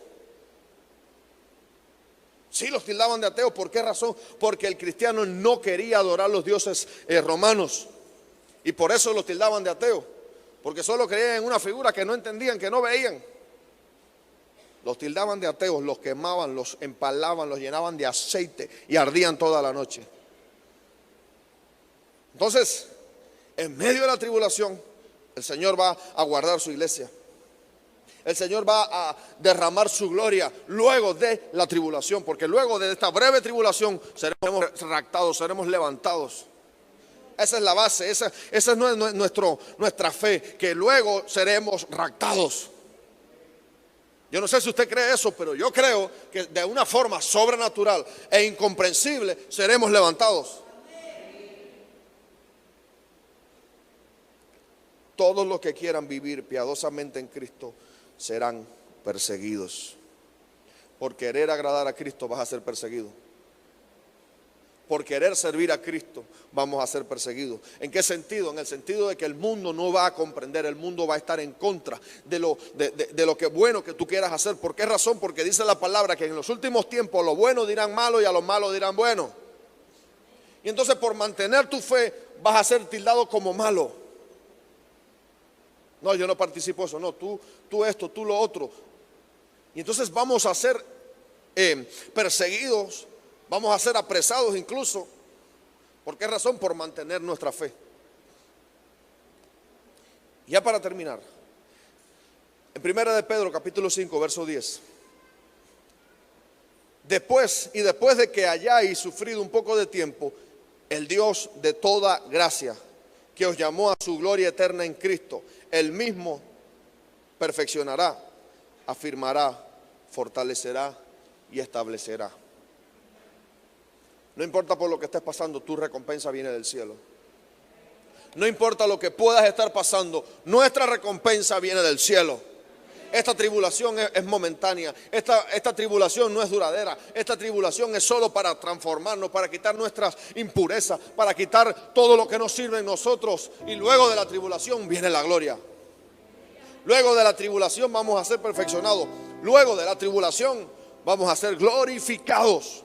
S1: Sí, los tildaban de ateos. ¿Por qué razón? Porque el cristiano no quería adorar los dioses romanos. Y por eso los tildaban de ateos, porque solo creían en una figura que no entendían, que no veían. Los tildaban de ateos, los quemaban, los empalaban, los llenaban de aceite y ardían toda la noche. Entonces, en medio de la tribulación, el Señor va a guardar su iglesia. El Señor va a derramar su gloria luego de la tribulación, porque luego de esta breve tribulación seremos raptados, seremos levantados. Esa es la base, esa es nuestra fe, que luego seremos raptados. Yo no sé si usted cree eso, pero yo creo que de una forma sobrenatural e incomprensible seremos levantados. Todos los que quieran vivir piadosamente en Cristo serán perseguidos. Por querer agradar a Cristo vas a ser perseguido. Por querer servir a Cristo vamos a ser perseguidos. ¿En qué sentido? En el sentido de que el mundo no va a comprender, el mundo va a estar en contra de lo que bueno que tú quieras hacer. ¿Por qué razón? Porque dice la palabra que en los últimos tiempos lo bueno dirán malo y a lo malo dirán bueno. Y entonces por mantener tu fe vas a ser tildado como malo. No, yo no participo en eso. No, tú esto, tú lo otro. Y entonces vamos a ser perseguidos. Vamos a ser apresados incluso. ¿Por qué razón? Por mantener nuestra fe. Ya para terminar, en 1 de Pedro capítulo 5 verso 10. Después de que hayáis sufrido un poco de tiempo, el Dios de toda gracia, que os llamó a su gloria eterna en Cristo, Él mismo perfeccionará, afirmará, fortalecerá y establecerá. No importa por lo que estés pasando, tu recompensa viene del cielo. No importa lo que puedas estar pasando, nuestra recompensa viene del cielo. Esta tribulación es momentánea, esta tribulación no es duradera, esta tribulación es solo para transformarnos, para quitar nuestras impurezas, para quitar todo lo que nos sirve en nosotros. Y luego de la tribulación viene la gloria. Luego de la tribulación vamos a ser perfeccionados. Luego de la tribulación vamos a ser glorificados.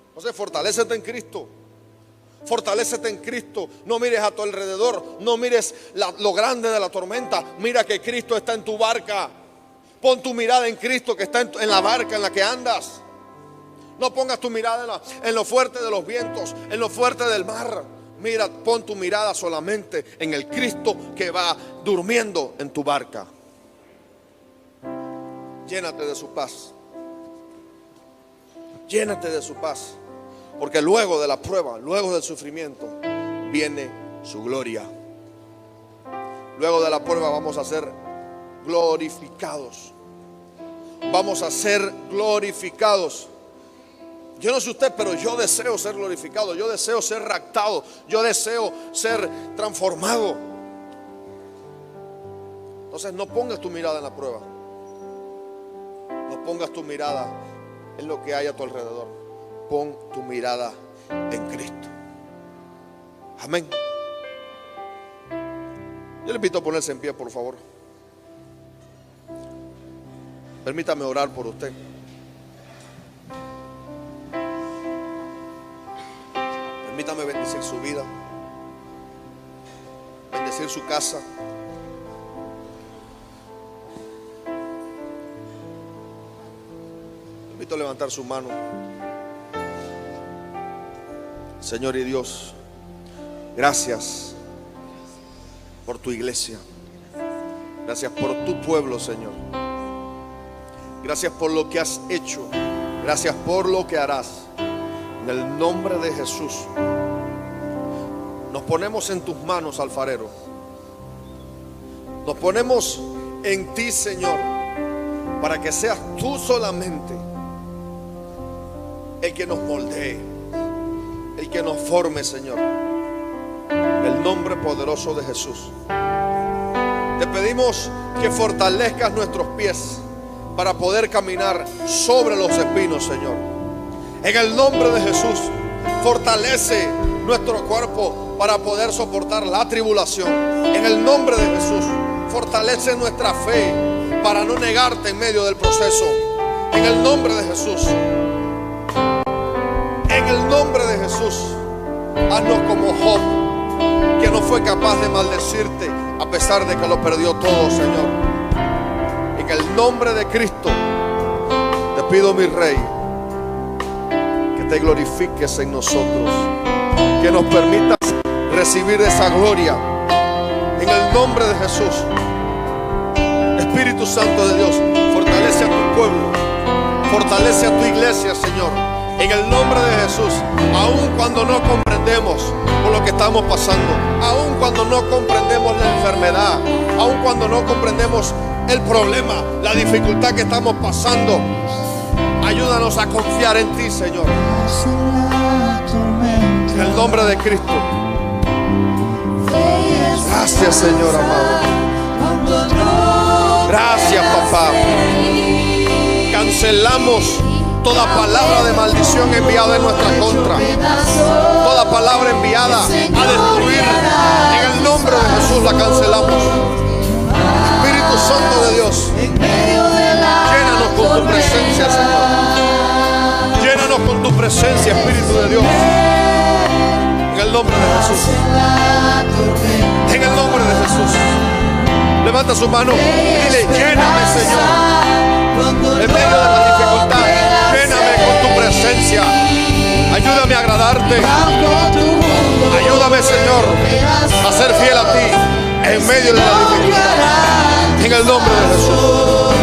S1: Entonces fortalécete en Cristo. Fortalécete en Cristo. No mires a tu alrededor. No mires lo grande de la tormenta. Mira que Cristo está en tu barca. Pon tu mirada en Cristo que está en la barca en la que andas. No pongas tu mirada en lo fuerte de los vientos, en lo fuerte del mar. Mira, pon tu mirada solamente en el Cristo que va durmiendo en tu barca. Llénate de su paz. Llénate de su paz. Porque luego de la prueba, luego del sufrimiento, viene su gloria. Luego de la prueba vamos a ser glorificados. Vamos a ser glorificados. Yo no sé usted, pero yo deseo ser glorificado. Yo deseo ser raptado. Yo deseo ser transformado. Entonces no pongas tu mirada en la prueba. No pongas tu mirada en lo que hay a tu alrededor. Pon tu mirada en Cristo. Amén. Yo le invito a ponerse en pie, por favor. Permítame orar por usted. Permítame bendecir su vida, bendecir su casa. Le invito a levantar su mano. Señor y Dios, gracias por tu iglesia. Gracias por tu pueblo, Señor. Gracias por lo que has hecho. Gracias por lo que harás. En el nombre de Jesús, nos ponemos en tus manos, alfarero. Nos ponemos en ti, Señor, para que seas tú solamente el que nos moldee, el que nos forme, Señor. En el nombre poderoso de Jesús, te pedimos que fortalezcas nuestros pies para poder caminar sobre los espinos, Señor. En el nombre de Jesús, fortalece nuestro cuerpo para poder soportar la tribulación. En el nombre de Jesús, fortalece nuestra fe para no negarte en medio del proceso. En el nombre de Jesús. En el nombre de Jesús, haznos como Job, que no fue capaz de maldecirte a pesar de que lo perdió todo, Señor. En el nombre de Cristo, te pido, mi Rey, te glorifiques en nosotros, que nos permitas recibir esa gloria en el nombre de Jesús. Espíritu Santo de Dios, fortalece a tu pueblo, fortalece a tu iglesia, Señor, en el nombre de Jesús. Aun cuando no comprendemos por lo que estamos pasando, aun cuando no comprendemos la enfermedad, aun cuando no comprendemos el problema, la dificultad que estamos pasando, ayúdanos a confiar en ti, Señor. En el nombre de Cristo. Gracias, Señor amado. Gracias, papá. Cancelamos toda palabra de maldición enviada en nuestra contra. Toda palabra enviada a destruir. En el nombre de Jesús la cancelamos. Espíritu Santo de Dios, llénanos con tu presencia, Señor. Llénanos con tu presencia, Espíritu de Dios. En el nombre de Jesús. En el nombre de Jesús. Levanta su mano y dile: lléname, Señor. En medio de la dificultad, lléname con tu presencia. Ayúdame a agradarte. Ayúdame, Señor, a ser fiel a ti en medio de la dificultad. En el nombre de Jesús.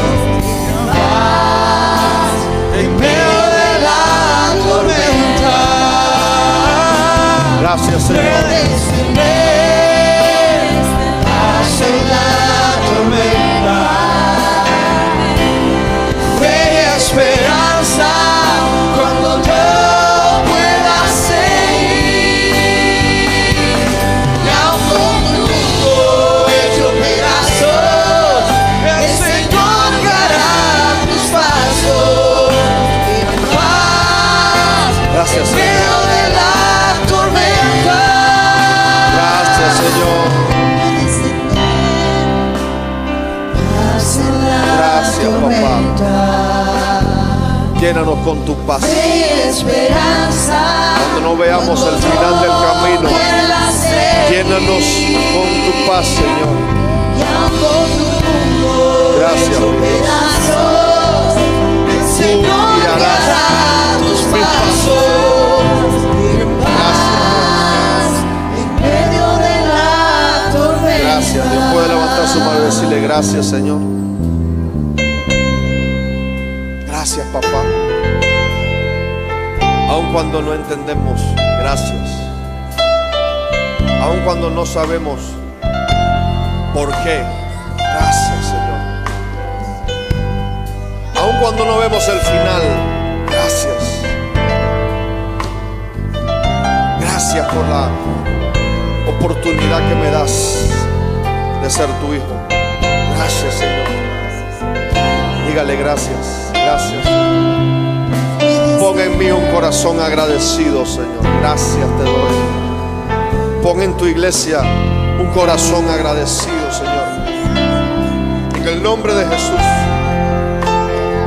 S2: En medio de la tormenta,
S1: gracias, Señor.
S2: hace la tormenta, fe y esperanza cuando no pueda seguir. Y aunque el mundo hecho pedazos, el Señor guiará tus pasos. En paz,
S1: Gracias,
S2: en
S1: Señor.
S2: medio de la tormenta.
S1: Gracias, Señor. Gracias, papá. Llénanos con tu paz.
S2: Fe y esperanza.
S1: Cuando no veamos el final del camino, llénanos con tu paz, Señor. Gracias, Dios.
S2: Señor, guiará tus pasos en paz en medio de la tormenta.
S1: Gracias. Dios puede levantar su mano y decirle gracias, Señor. Gracias, papá. Aun cuando no entendemos, gracias. Aun cuando no sabemos por qué, gracias, Señor. Aun cuando no vemos el final, gracias. Gracias por la oportunidad que me das de ser tu hijo. Gracias, Señor. Dígale gracias, gracias. Pon en mí un corazón agradecido, Señor. Gracias te doy. Pon en tu iglesia un corazón agradecido, Señor. En el nombre de Jesús.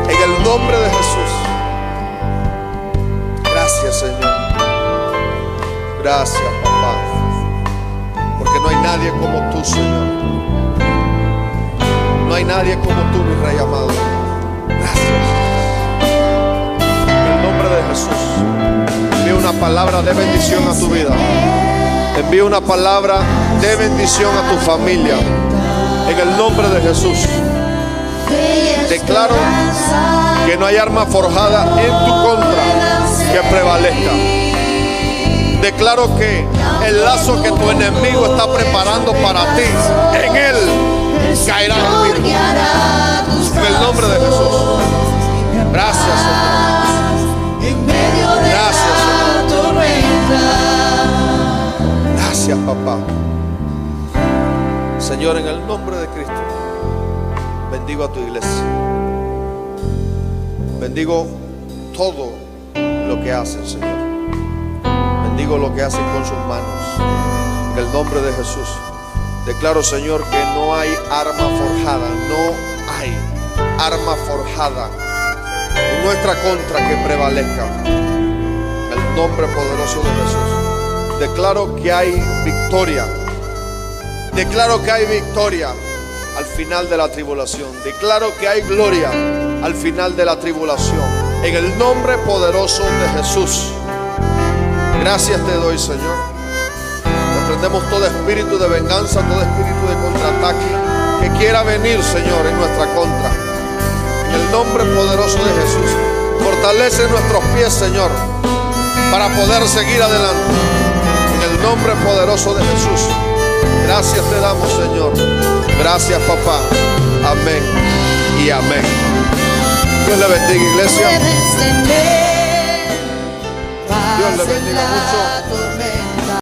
S1: En el nombre de Jesús. Gracias, Señor. Gracias, papá. Porque no hay nadie como tú, Señor. No hay nadie como tú, mi Rey amado. Gracias. En el nombre de Jesús, envío una palabra de bendición a tu vida. Envío una palabra de bendición a tu familia. En el nombre de Jesús. Declaro que no hay arma forjada en tu contra que prevalezca. Declaro que el lazo que tu enemigo está preparando para ti, en él caerá el mismo. En el nombre de Jesús. Gracias, Señor. Gracias, Señor. Gracias, papá. Señor, en el nombre de Cristo, bendigo a tu iglesia. Bendigo todo lo que hacen, Señor. Bendigo lo que hacen con sus manos. En el nombre de Jesús. Declaro, Señor, que no hay arma forjada. No hay arma forjada en nuestra contra que prevalezca. En el nombre poderoso de Jesús. Declaro que hay victoria. Declaro que hay victoria al final de la tribulación. Declaro que hay gloria al final de la tribulación. En el nombre poderoso de Jesús. Gracias te doy, Señor. Reprendemos todo espíritu de venganza, todo espíritu de contraataque que quiera venir, Señor, en nuestra contra. En el nombre poderoso de Jesús. Fortalece nuestros pies, Señor, para poder seguir adelante. En el nombre poderoso de Jesús. Gracias te damos, Señor. Gracias, papá. Amén y amén. Dios le bendiga, iglesia. Dios le bendiga mucho.